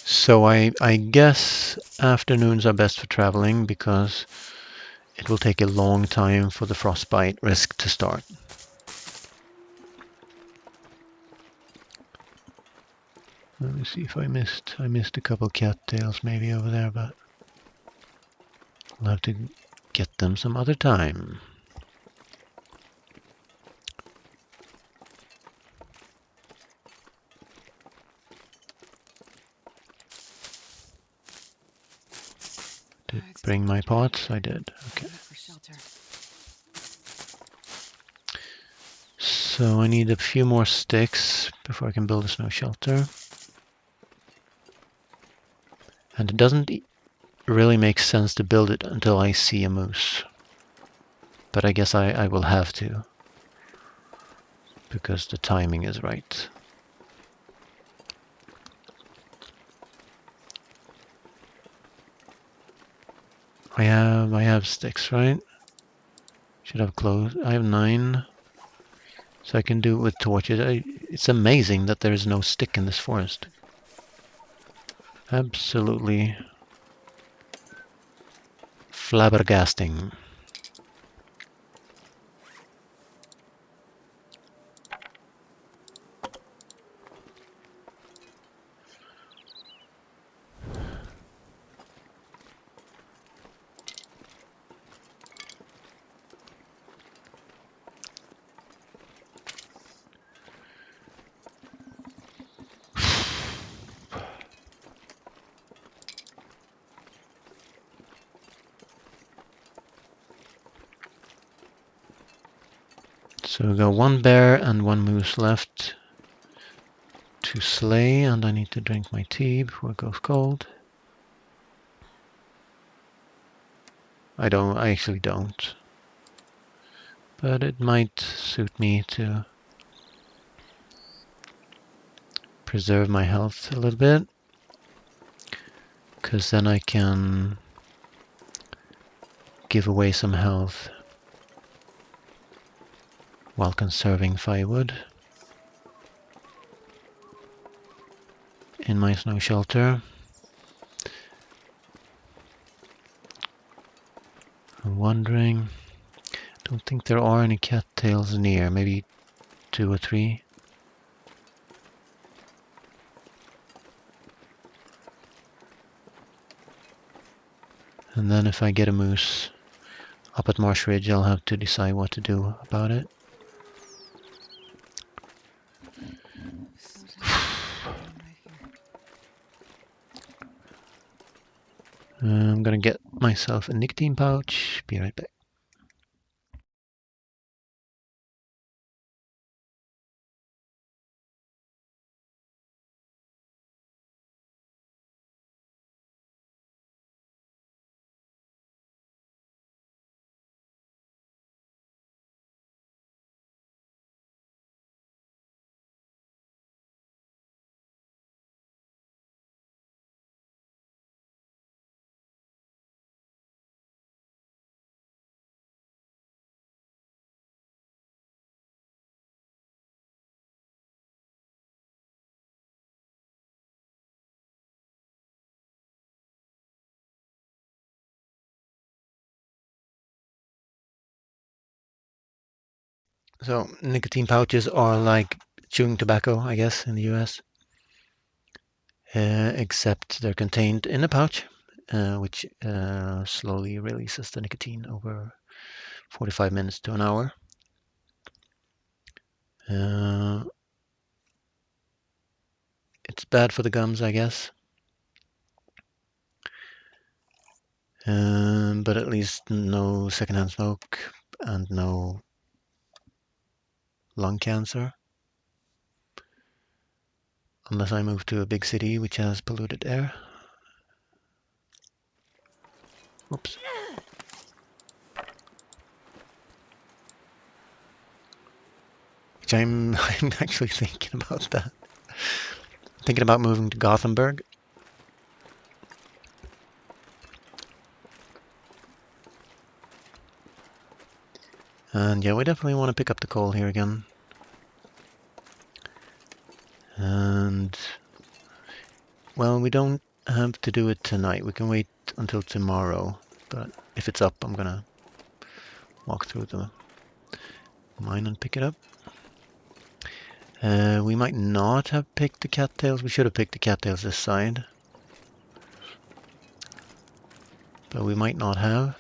So I guess afternoons are best for traveling because it will take a long time for the frostbite risk to start. Let me see if I missed a couple cattails maybe over there, but I'll have to get them some other time. Did bring my pots? I did. Okay. So I need a few more sticks before I can build a snow shelter. And it doesn't really make sense to build it until I see a moose. But I guess I will have to, because the timing is right. I have sticks, right? Should have clothes. I have 9. So I can do it with torches. It's amazing that there is no stick in this forest. Absolutely flabbergasting. So we got 1 bear and 1 moose left to slay, and I need to drink my tea before it goes cold. I actually don't. But it might suit me to preserve my health a little bit, because then I can give away some health while conserving firewood in my snow shelter. 1 wondering. Don't think there are any cattails near. Maybe 2 or 3. And then if I get a moose up at Marsh Ridge, I'll have to decide what to do about it. So tired of being right here. I'm gonna get myself a nicotine pouch. Be right back. So nicotine pouches are like chewing tobacco, I guess, in the US, except they're contained in a pouch, which slowly releases the nicotine over 45 minutes to an hour. It's bad for the gums, I guess, but at least no secondhand smoke and no lung cancer. Unless I move to a big city which has polluted air. Oops. Which I'm actually thinking about that. Thinking about moving to Gothenburg. And yeah, we definitely want to pick up the coal here again. And well, we don't have to do it tonight. We can wait until tomorrow. But if it's up, I'm gonna walk through the mine and pick it up. We might not have picked the cattails. We should have picked the cattails this side. But we might not have.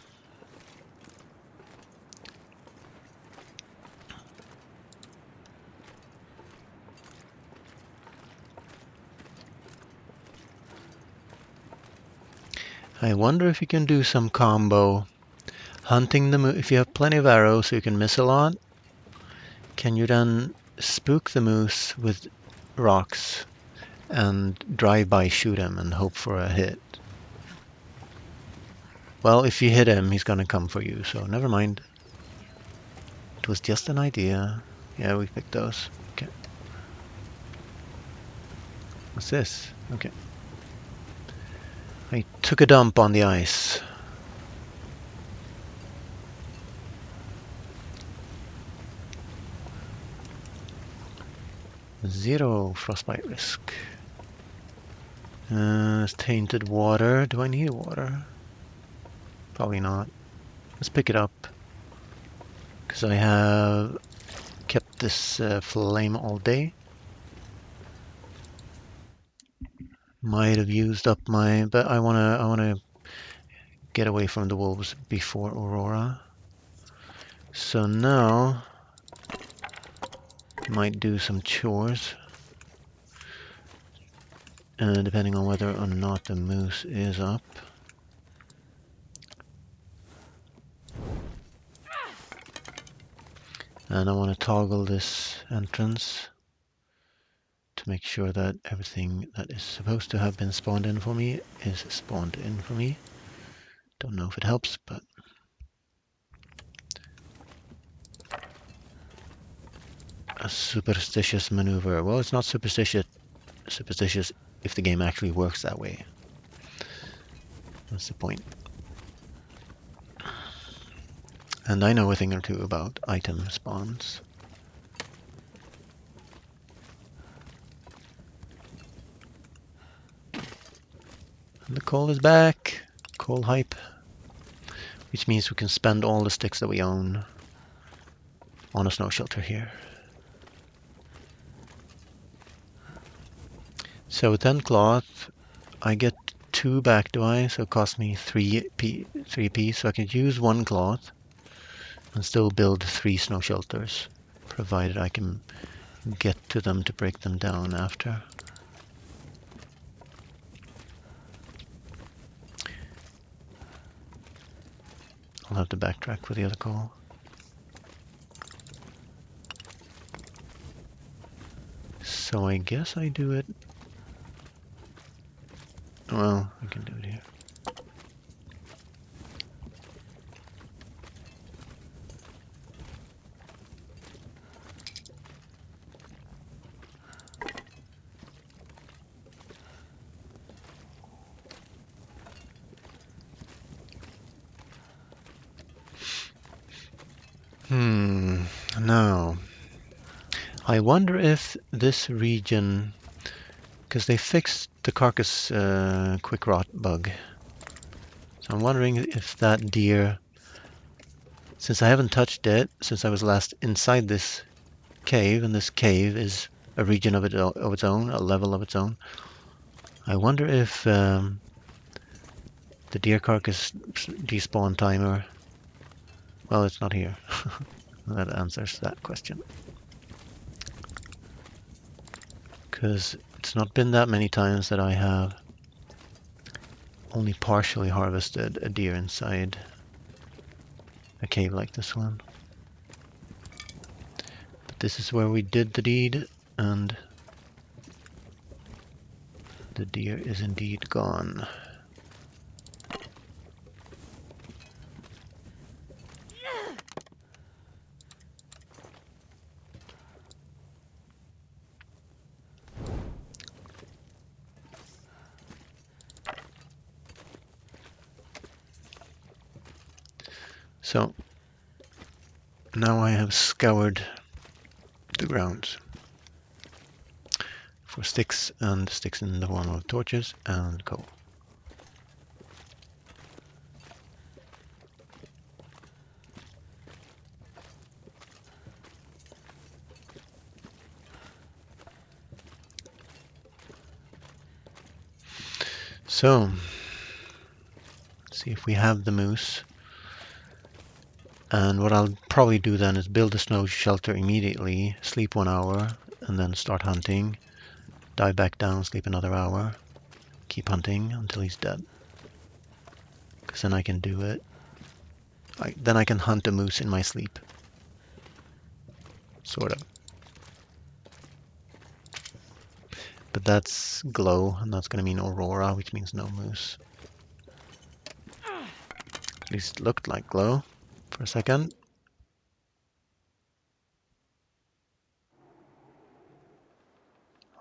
I wonder if you can do some combo. Hunting the moose. If you have plenty of arrows so you can miss a lot, can you then spook the moose with rocks and drive-by shoot him and hope for a hit? Well, if you hit him, he's gonna come for you, so never mind. It was just an idea. Yeah, we picked those. Okay. What's this? Okay. I took a dump on the ice. Zero frostbite risk. Tainted water. Do I need water? Probably not. Let's pick it up. Because I have kept this flame all day. Might have used up my, but I wanna get away from the wolves before Aurora. So now might do some chores, depending on whether or not the moose is up. And I want to toggle this entrance to make sure that everything that is supposed to have been spawned in for me is spawned in for me. Don't know if it helps, but a superstitious maneuver. Well, it's not superstitious if the game actually works that way. That's the point. And I know a thing or two about item spawns. And the coal is back. Coal hype. which means we can spend all the sticks that we own on a snow shelter here. So with 10 cloth, I get 2 back, do I? So it costs me 3p, so I can use 1 cloth and still build 3 snow shelters, provided I can get to them to break them down after. I'll have to backtrack for the other coal. So I guess I do it. Well, I can do it here. Now, I wonder if this region, because they fixed the carcass quick rot bug. So I'm wondering if that deer, since I haven't touched it since I was last inside this cave, and this cave is a region of its own, a level of its own. I wonder if the deer carcass despawn timer, well, it's not here. That answers that question. Because it's not been that many times that I have only partially harvested a deer inside a cave like this one. But this is where we did the deed, and the deer is indeed gone. So now I have scoured the grounds for sticks, and sticks in the form of torches and coal. So, let's see if we have the moose. And what I'll probably do then is build a snow shelter immediately, sleep 1 hour, and then start hunting. Dive back down, sleep another hour, keep hunting until he's dead. Because then I can do it. Then I can hunt a moose in my sleep. Sort of. But that's glow, and that's going to mean aurora, which means no moose. At least it looked like glow for a second.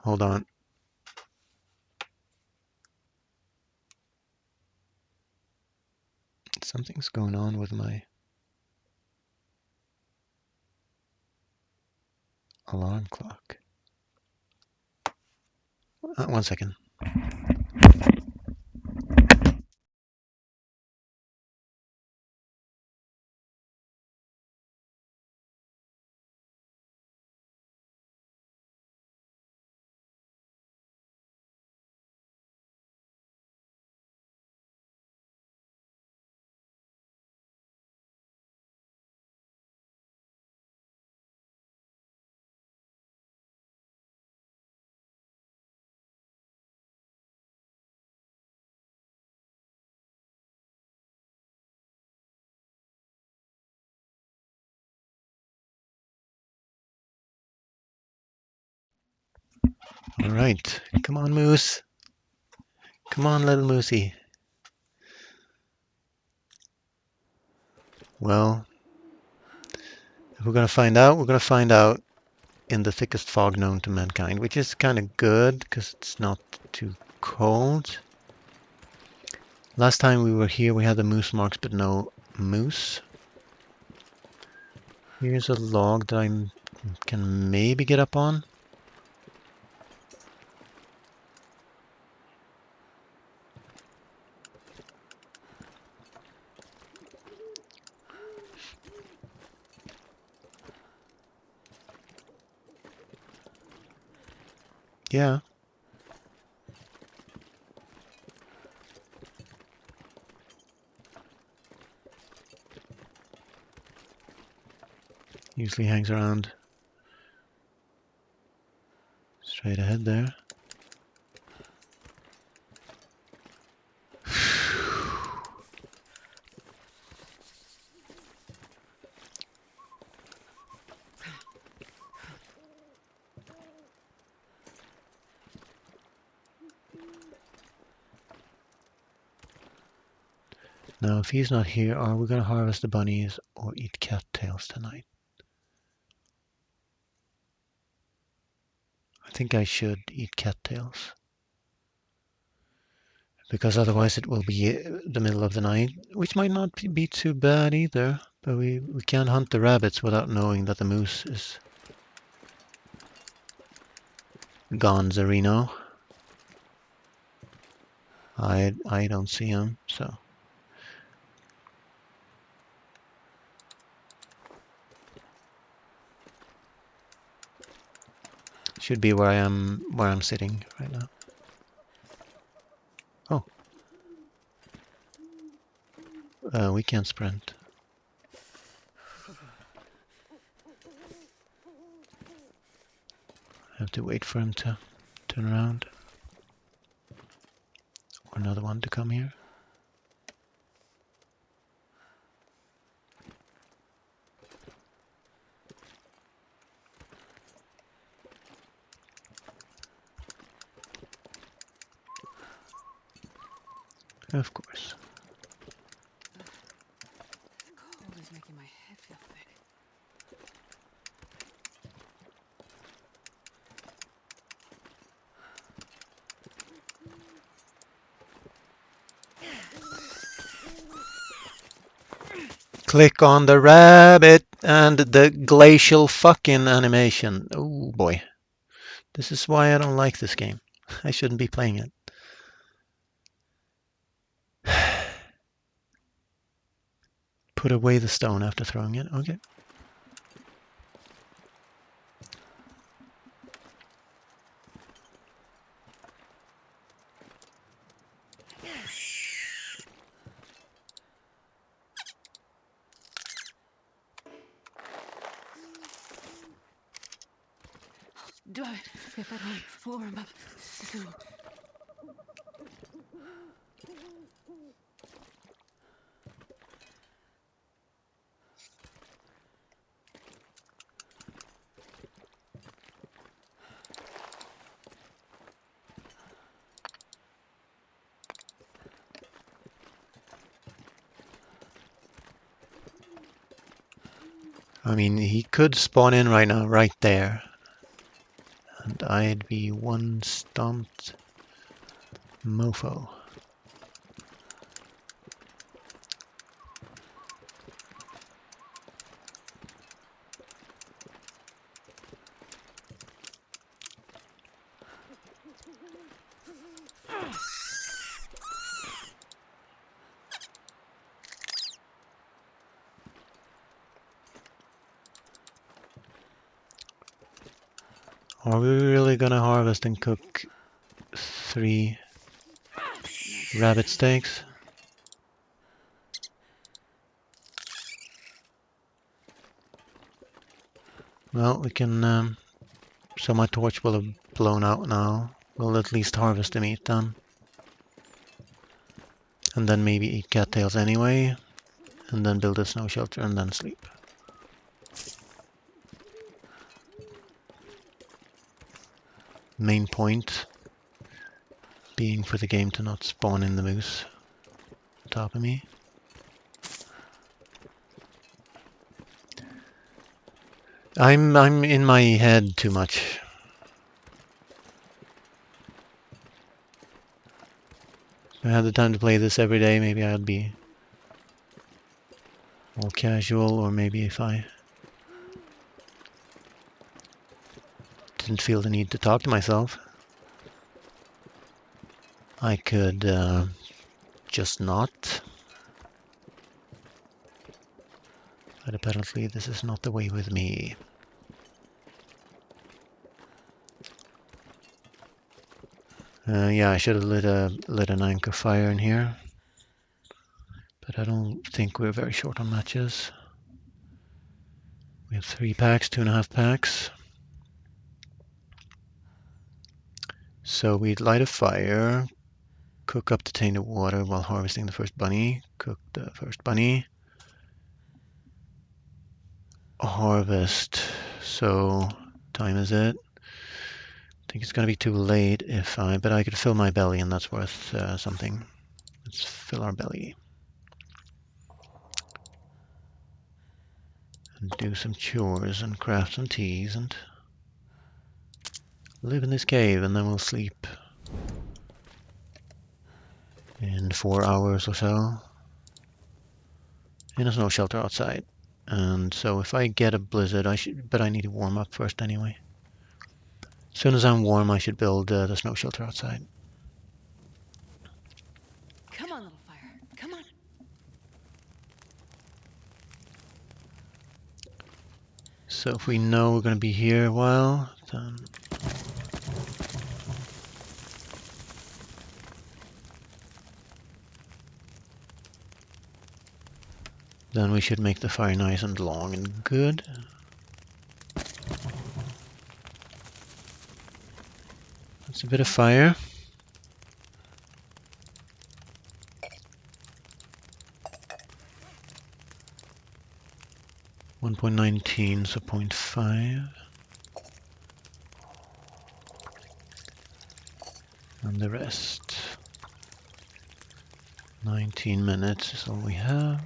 Hold on. Something's going on with my alarm clock. 1 second. All right. Come on, moose. Come on, little moosey. Well, if we're going to find out, we're going to find out in the thickest fog known to mankind, which is kind of good because it's not too cold. Last time we were here, we had the moose marks, but no moose. Here's a log that I can maybe get up on. Yeah. Usually hangs around straight ahead there. Now, if he's not here, are we going to harvest the bunnies or eat cattails tonight? I think I should eat cattails. Because otherwise it will be the middle of the night, which might not be too bad either. But we can't hunt the rabbits without knowing that the moose is gone, Zarino. I don't see him, so. Should be where I'm sitting right now. Oh, we can't sprint. I have to wait for him to turn around. Or another one to come here. Of course. Cold is making my head feel thick. Click on the rabbit and the glacial fucking animation. Oh boy. This is why I don't like this game. I shouldn't be playing it. Put away the stone after throwing it. Okay. Do I get that one warm up soon? I mean, he could spawn in right now, right there. And I'd be one stomped mofo. Are we really gonna harvest and cook 3 rabbit steaks? Well, we can. So my torch will have blown out now. We'll at least harvest the meat then. And then maybe eat cattails anyway. And then build a snow shelter and then sleep. Main point being for the game to not spawn in the moose on top of me. I'm in my head too much. If I had the time to play this every day, maybe I'd be more casual, or maybe if I didn't feel the need to talk to myself, I could just not. But apparently this is not the way with me. Yeah, I should have lit an anchor fire in here, but I don't think we're very short on matches. We have 3 packs, 2.5 packs. So we'd light a fire, cook up the tainted water while harvesting the first bunny, cook the first bunny, harvest. So time is it? I think it's going to be too late but I could fill my belly and that's worth something. Let's fill our belly. And do some chores and craft some teas and live in this cave, and then we'll sleep in 4 hours or so in a snow shelter outside. And so if I get a blizzard, but I need to warm up first anyway. As soon as I'm warm, I should build the snow shelter outside. Come on, little fire. Come on. So if we know we're going to be here a while, then we should make the fire nice and long and good. That's a bit of fire. .19, so 0.5. And the rest. 19 minutes is all we have.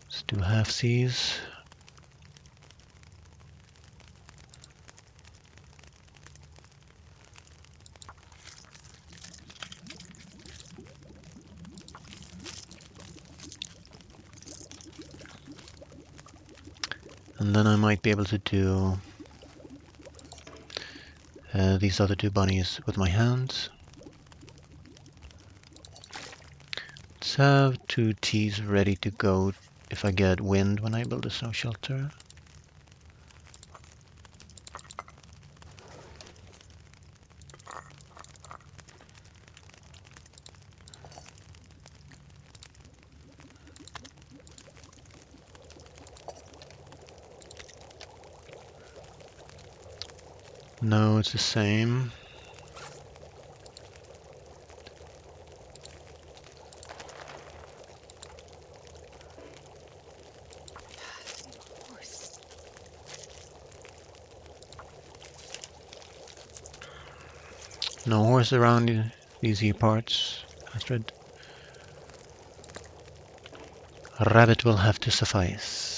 Let's do half C's. And then I might be able to do these other 2 bunnies with my hands. Let's have 2 teas ready to go if I get wind when I build a snow shelter. No, it's the same. Horse. No horse around these here parts, Astrid. A rabbit will have to suffice.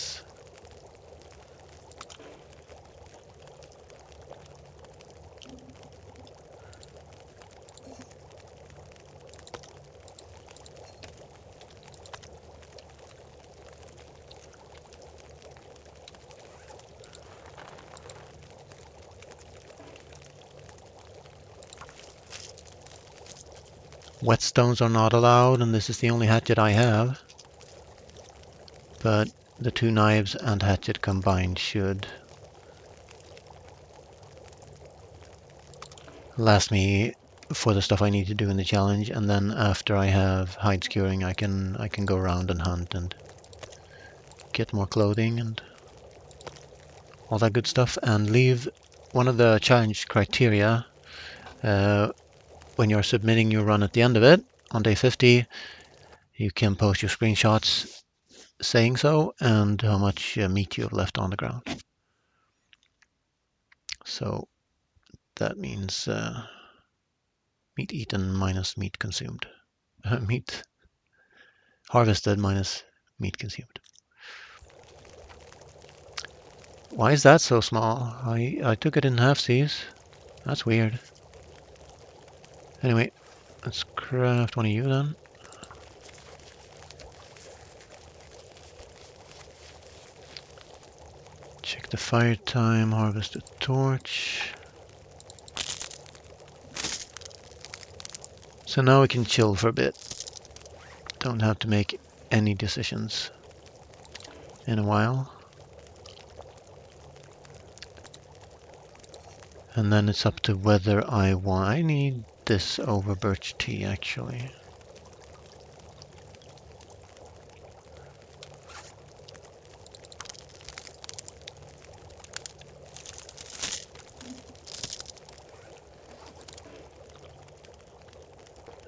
Whetstones are not allowed, and this is the only hatchet I have. But the 2 knives and hatchet combined should last me for the stuff I need to do in the challenge, and then after I have hide skewering, I can go around and hunt and get more clothing and all that good stuff, and leave one of the challenge criteria when you're submitting your run at the end of it on day 50. You can post your screenshots saying so and how much meat you have left on the ground. So that means meat eaten minus meat consumed. Meat harvested minus meat consumed. Why is that so small? I took it in half-C's. That's weird. Anyway, let's craft one of you then. Check the fire time, harvest a torch. So now we can chill for a bit. Don't have to make any decisions in a while. And then it's up to whether I want... I need this over birch tea, actually.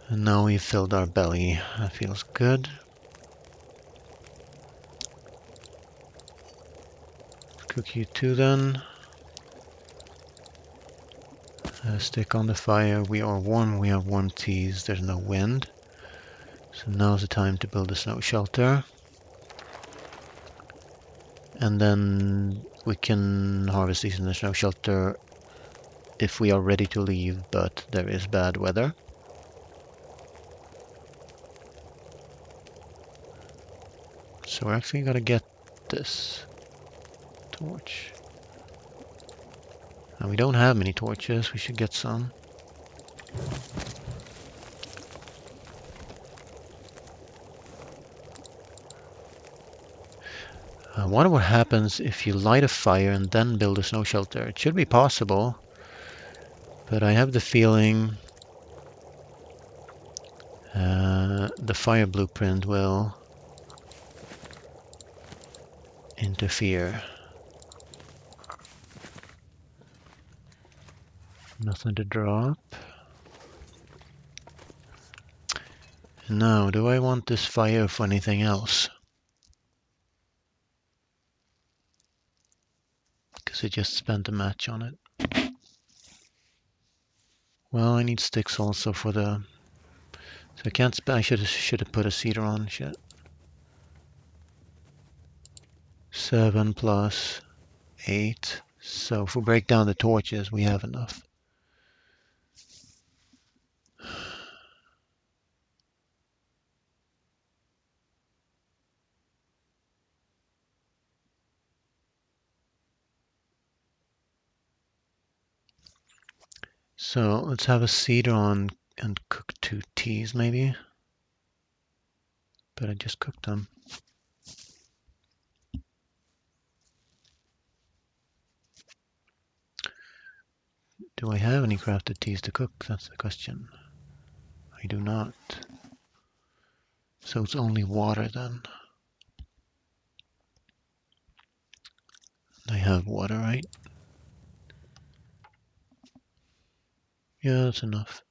And now we've filled our belly. That feels good. Cook you two then. Stick on the fire. We are warm. We have warm teas. There's no wind. So now's the time to build a snow shelter. And then we can harvest these in the snow shelter if we are ready to leave, but there is bad weather. So we're actually gonna get this torch. And we don't have many torches. We should get some. I wonder what happens if you light a fire and then build a snow shelter. It should be possible, but I have the feeling the fire blueprint will interfere. Nothing to drop. Now, do I want this fire for anything else? Because I just spent a match on it. Well, I need sticks also for the... So I can't I should have put a cedar on. Shit. 7 plus 8. So if we break down the torches, we have enough. So let's have a cedar on and cook 2 teas maybe. But I just cooked them. Do I have any crafted teas to cook? That's the question. I do not. So it's only water then. I have water, right? Yeah, that's enough.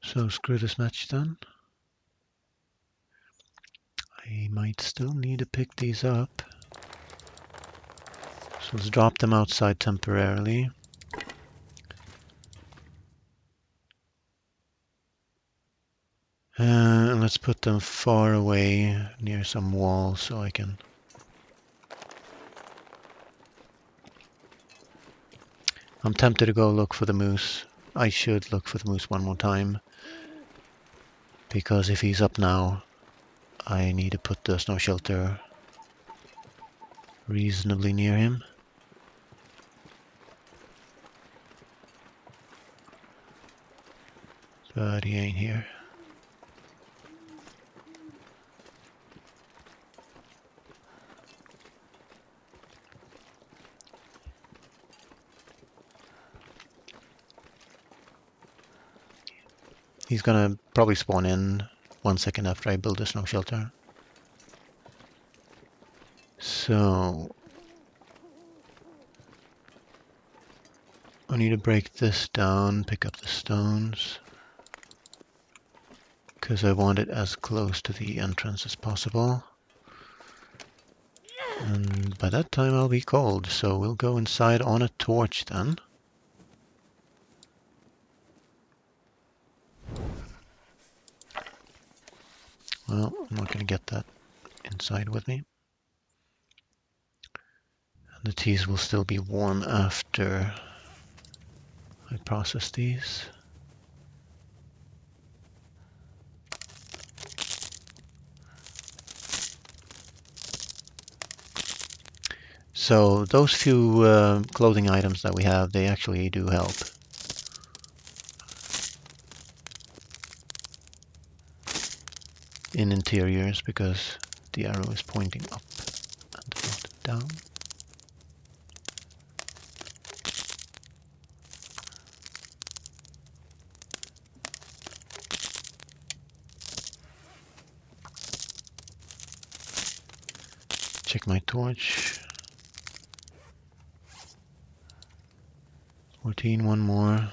So screw this match then. I might still need to pick these up. So let's drop them outside temporarily. And let's put them far away near some wall so I can... I'm tempted to go look for the moose. I should look for the moose one more time. Because if he's up now, I need to put the snow shelter reasonably near him. But he ain't here. He's gonna probably spawn in 1 second after I build a snow shelter. So I need to break this down, pick up the stones, because I want it as close to the entrance as possible. And by that time I'll be cold, so we'll go inside on a torch then. Well, I'm not going to get that inside with me. And the teas will still be warm after I process these. So those few clothing items that we have, they actually do help. In interiors, because the arrow is pointing up and not down. Check my torch. 14, one more.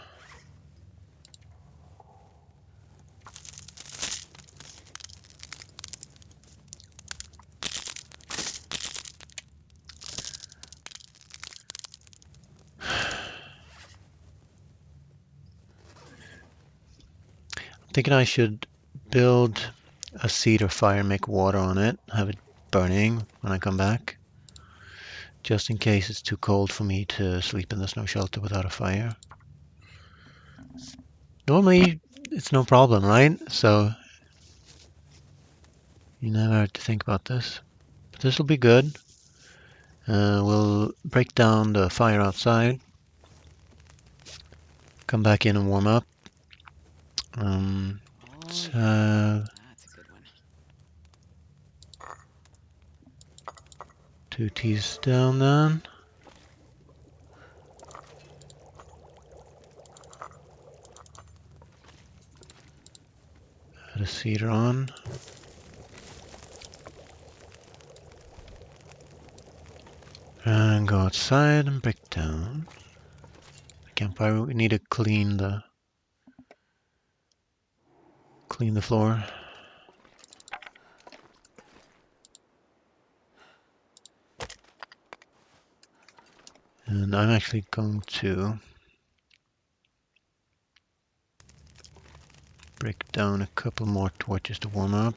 I'm thinking I should build a cedar fire, make water on it, have it burning when I come back, just in case it's too cold for me to sleep in the snow shelter without a fire. Normally, it's no problem, right? So you never have to think about this. But this will be good. We'll break down the fire outside, come back in and warm up. Let's Oh, have that's a good one. 2 teas down then. Add a cedar on. And go outside and break down the campfire. We need to clean the floor. And I'm actually going to break down a couple more torches to warm up.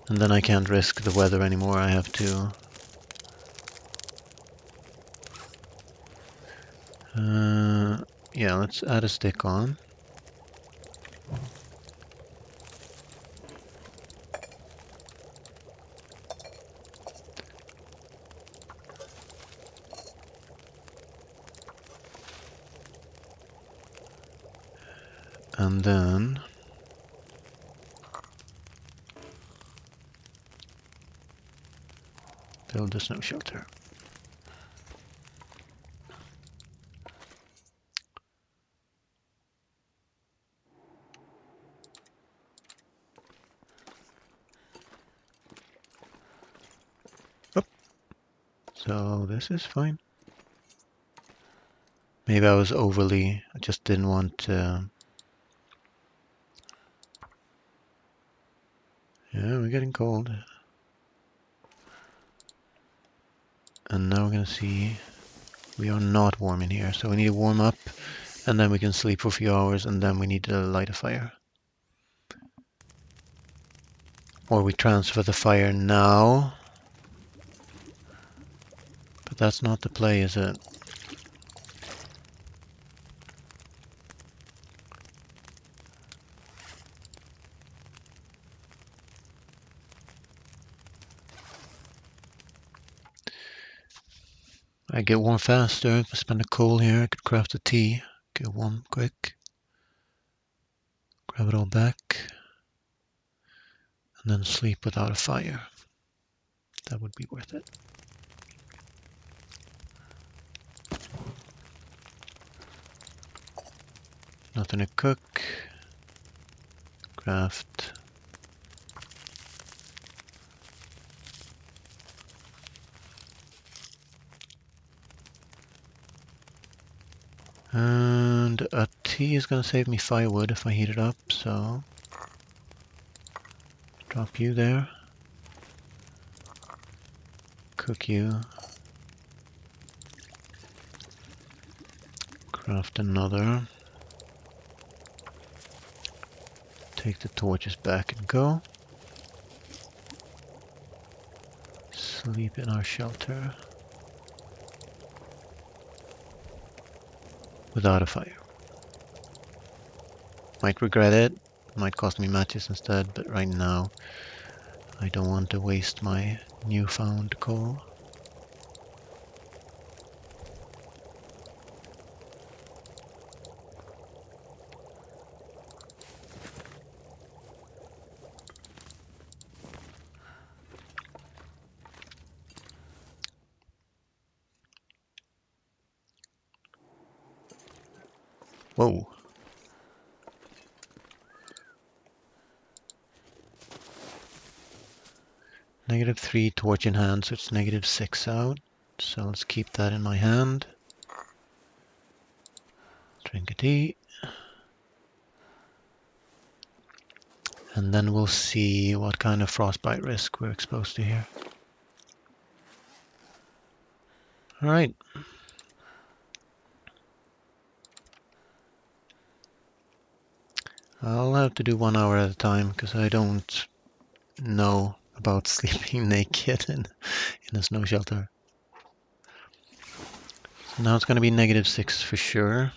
And then I can't risk the weather anymore. I have to yeah, let's add a stick on. And then build a snow shelter. Oh, so this is fine. Maybe I was overly, I just didn't want to. Yeah, we're getting cold. And now we're going to see we are not warm in here. So we need to warm up and then we can sleep for a few hours and then we need to light a fire. Or we transfer the fire now. But that's not the play, is it? I get warm faster. If I spend a coal here, I could craft a tea. Get warm quick. Grab it all back. And then sleep without a fire. That would be worth it. Nothing to cook. Craft. And a tea is going to save me firewood if I heat it up, so drop you there. Cook you. Craft another. Take the torches back and go. Sleep in our shelter. Without a fire. Might regret it. Might cost me matches instead, but right now I don't want to waste my newfound coal. Whoa. -3 torch in hand, so it's -6 out. So let's keep that in my hand. Drink a tea. And then we'll see what kind of frostbite risk we're exposed to here. All right. I'll have to do 1 hour at a time because I don't know about sleeping naked in a snow shelter. So now it's going to be -6 for sure.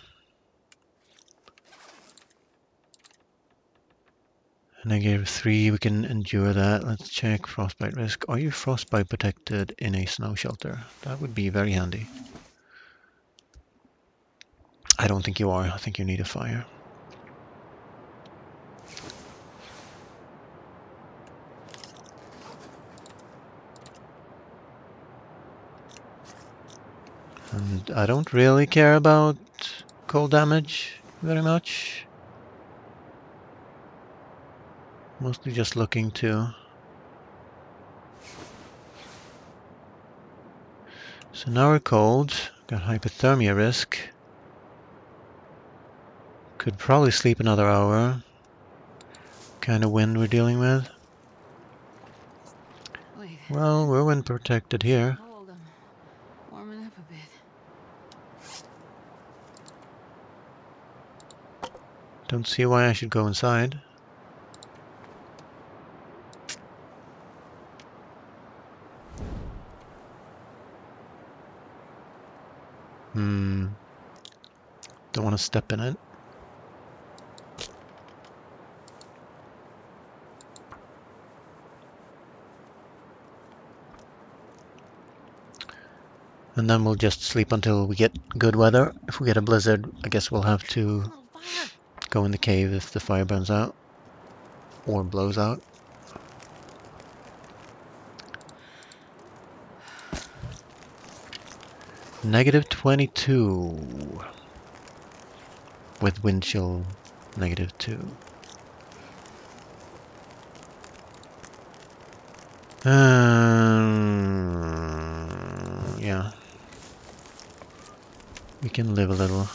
-3, we can endure that. Let's check frostbite risk. Are you frostbite protected in a snow shelter? That would be very handy. I don't think you are. I think you need a fire. And I don't really care about cold damage very much. Mostly just looking to. So now we're cold. Got hypothermia risk. Could probably sleep another hour. Kind of wind we're dealing with. Wait, Well, we're wind protected here. hold them. Warming up a bit. Don't see why I should go inside. Don't want to step in it. And then we'll just sleep until we get good weather. If we get a blizzard, I guess we'll have to Oh, fire! go in the cave if the fire burns out or blows out. -22 with wind chill -2. Yeah, we can live a little.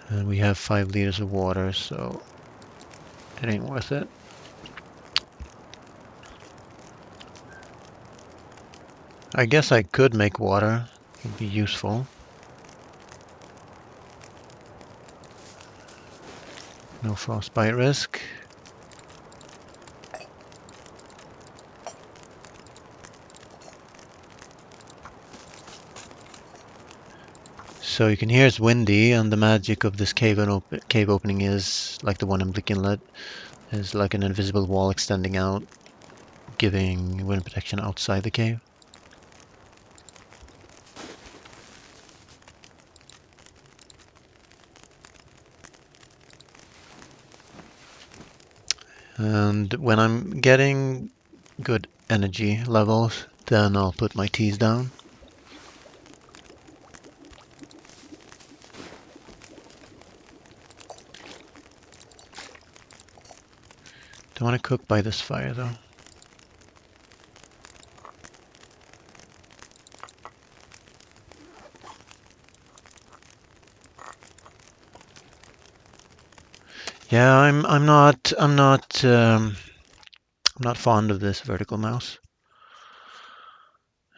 And we have 5 liters of water, so it ain't worth it. I guess I could make water. It'd be useful. No frostbite risk. So you can hear it's windy, and the magic of this cave opening is, like the one in Blick Inlet, is like an invisible wall extending out, giving wind protection outside the cave. And when I'm getting good energy levels, then I'll put my teas down. Don't want to cook by this fire though. Yeah, I'm not fond of this vertical mouse.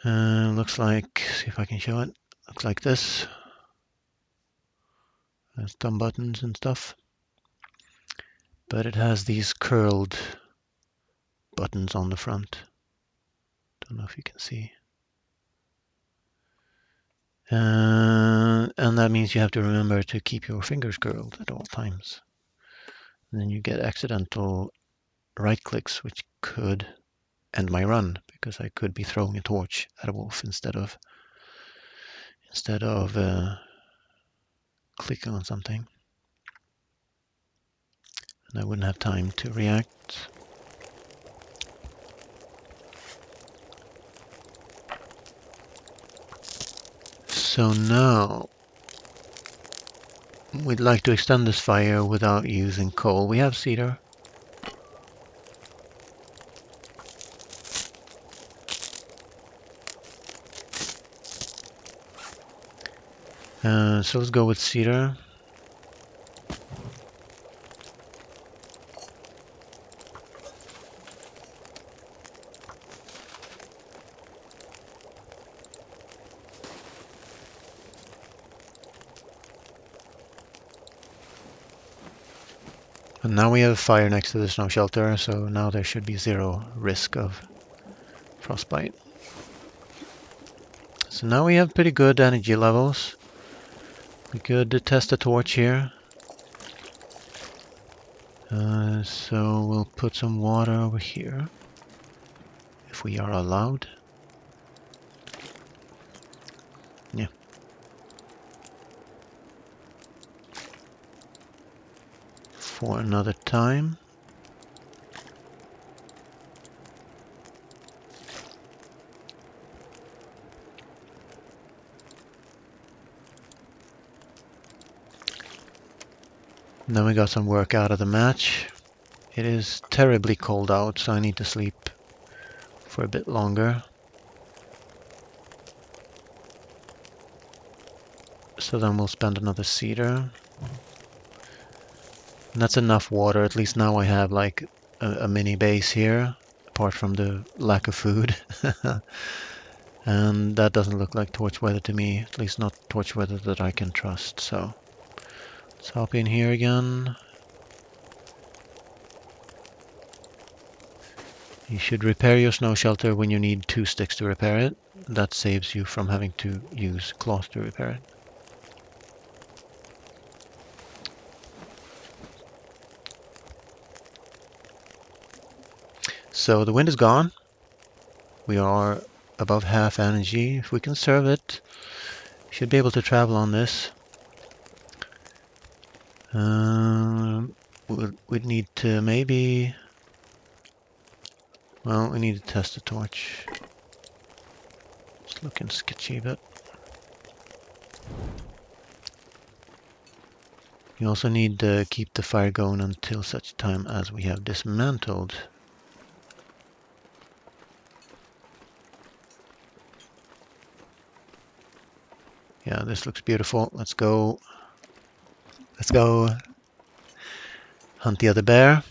Looks like, see if I can show it. Looks like this. There's thumb buttons and stuff. But it has these curled buttons on the front. Don't know if you can see. And that means you have to remember to keep your fingers curled at all times. And then you get accidental right clicks, which could end my run because I could be throwing a torch at a wolf instead of clicking on something. and I wouldn't have time to react. So now we'd like to extend this fire without using coal. We have cedar. So let's go with cedar. And now we have a fire next to the snow shelter, so now there should be zero risk of frostbite. So now we have pretty good energy levels. We could test a torch here. So we'll put some water over here, if we are allowed. Yeah. For another time. And then we got some work out of the match. It is terribly cold out, so I need to sleep for a bit longer. So then we'll spend another cedar. And that's enough water. At least now I have like a mini base here, apart from the lack of food. And that doesn't look like torch weather to me, at least not torch weather that I can trust. So let's hop in here again. You should repair your snow shelter when you need 2 sticks to repair it. That saves you from having to use cloth to repair it. So the wind is gone. We are above half energy. If we conserve it, we should be able to travel on this. We'd need to maybe... Well, we need to test the torch. It's looking sketchy, but... You also need to keep the fire going until such time as we have dismantled. Yeah, this looks beautiful. Let's go. Let's go hunt the other bear.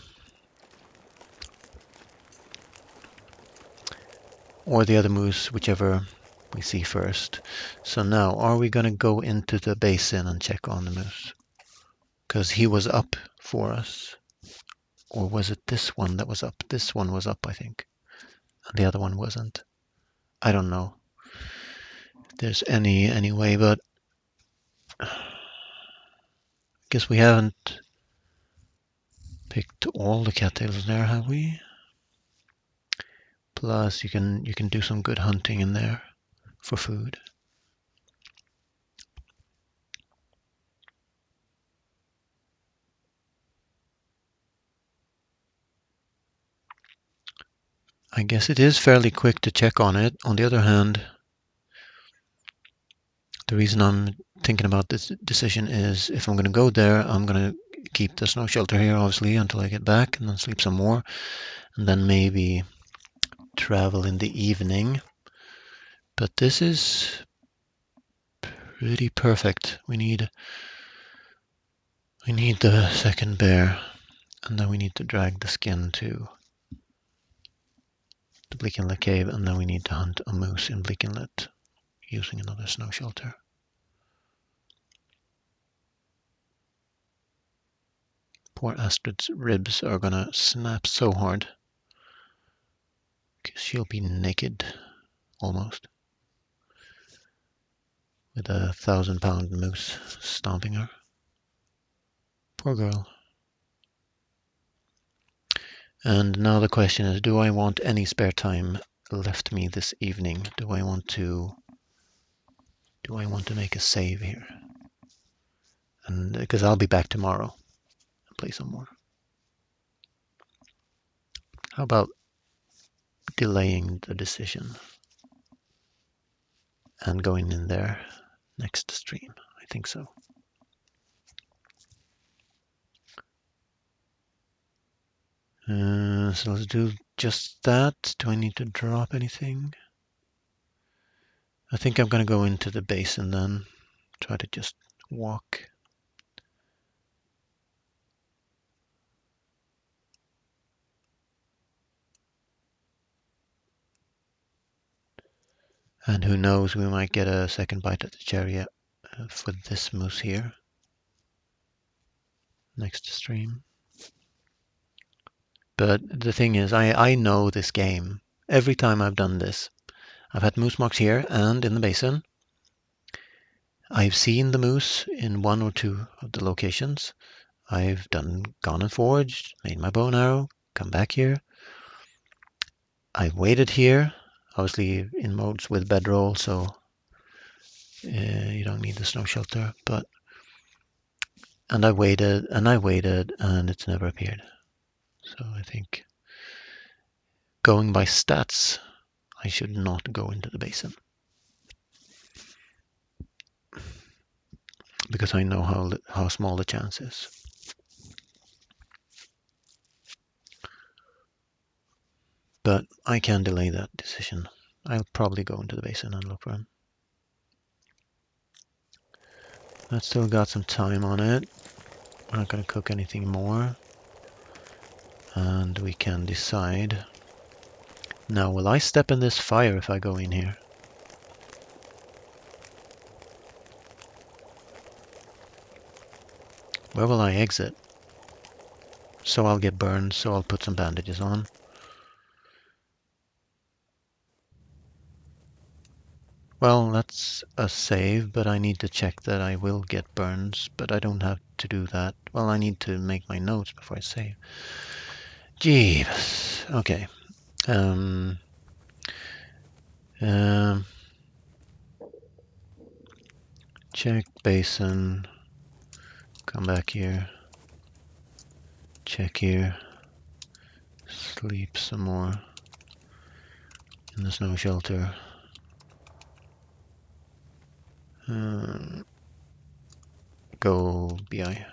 Or the other moose, whichever we see first. So now, are we going to go into the basin and check on the moose? Because he was up for us. Or was it this one that was up? This one was up, I think. And the other one wasn't. I don't know if there's any way, but I guess we haven't picked all the cattails there, have we? Plus, you can do some good hunting in there for food. I guess it is fairly quick to check on it. On the other hand, the reason I'm thinking about this decision is if I'm going to go there, I'm going to keep the snow shelter here, obviously, until I get back, and then sleep some more, and then maybe travel in the evening. But this is pretty perfect. We need the second bear, and then we need to drag the skin to the Bleak Inlet Cave, and then we need to hunt a moose in Bleak Inlet using another snow shelter. Poor Astrid's ribs are gonna snap so hard, because she'll be naked, almost, with a 1,000-pound moose stomping her. Poor girl. And now the question is, do I want any spare time left me this evening? Do I want to make a save here? And because I'll be back tomorrow and play some more. How about delaying the decision and going in there next stream? I think so. So let's do just that. Do I need to drop anything? I think I'm going to go into the basin then. Try to just walk. And who knows, we might get a second bite at the cherry for this moose here. Next stream. But the thing is, I know this game. Every time I've done this, I've had moose marks here and in the basin. I've seen the moose in one or two of the locations. I've gone and foraged, made my bow and arrow, come back here. I've waited here, obviously in modes with bedroll, so you don't need the snow shelter. And I waited and I waited, and it's never appeared. So I think going by stats, I should not go into the basin because I know how small the chance is. But I can delay that decision. I'll probably go into the basin and look for him. That's still got some time on it. We're not going to cook anything more. And we can decide. Now, will I step in this fire if I go in here? Where will I exit? So I'll get burned, so I'll put some bandages on. Well, that's a save, but I need to check that I will get burns, but I don't have to do that. Well, I need to make my notes before I save. Jeebus. Okay. Um, check basin. Come back here. Check here. Sleep some more in the snow shelter. Go BI. I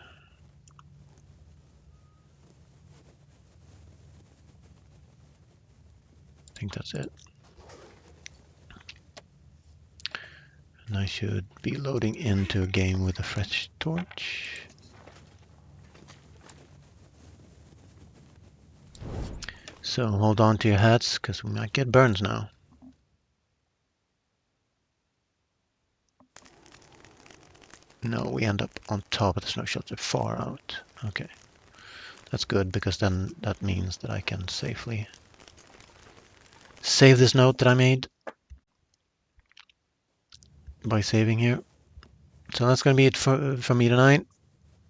think that's it. And I should be loading into a game with a fresh torch. So hold on to your hats, because we might get burns now. No, we end up on top of the snow shelter, far out. Okay. That's good, because then that means that I can safely save this note that I made by saving here. So that's going to be it for me tonight.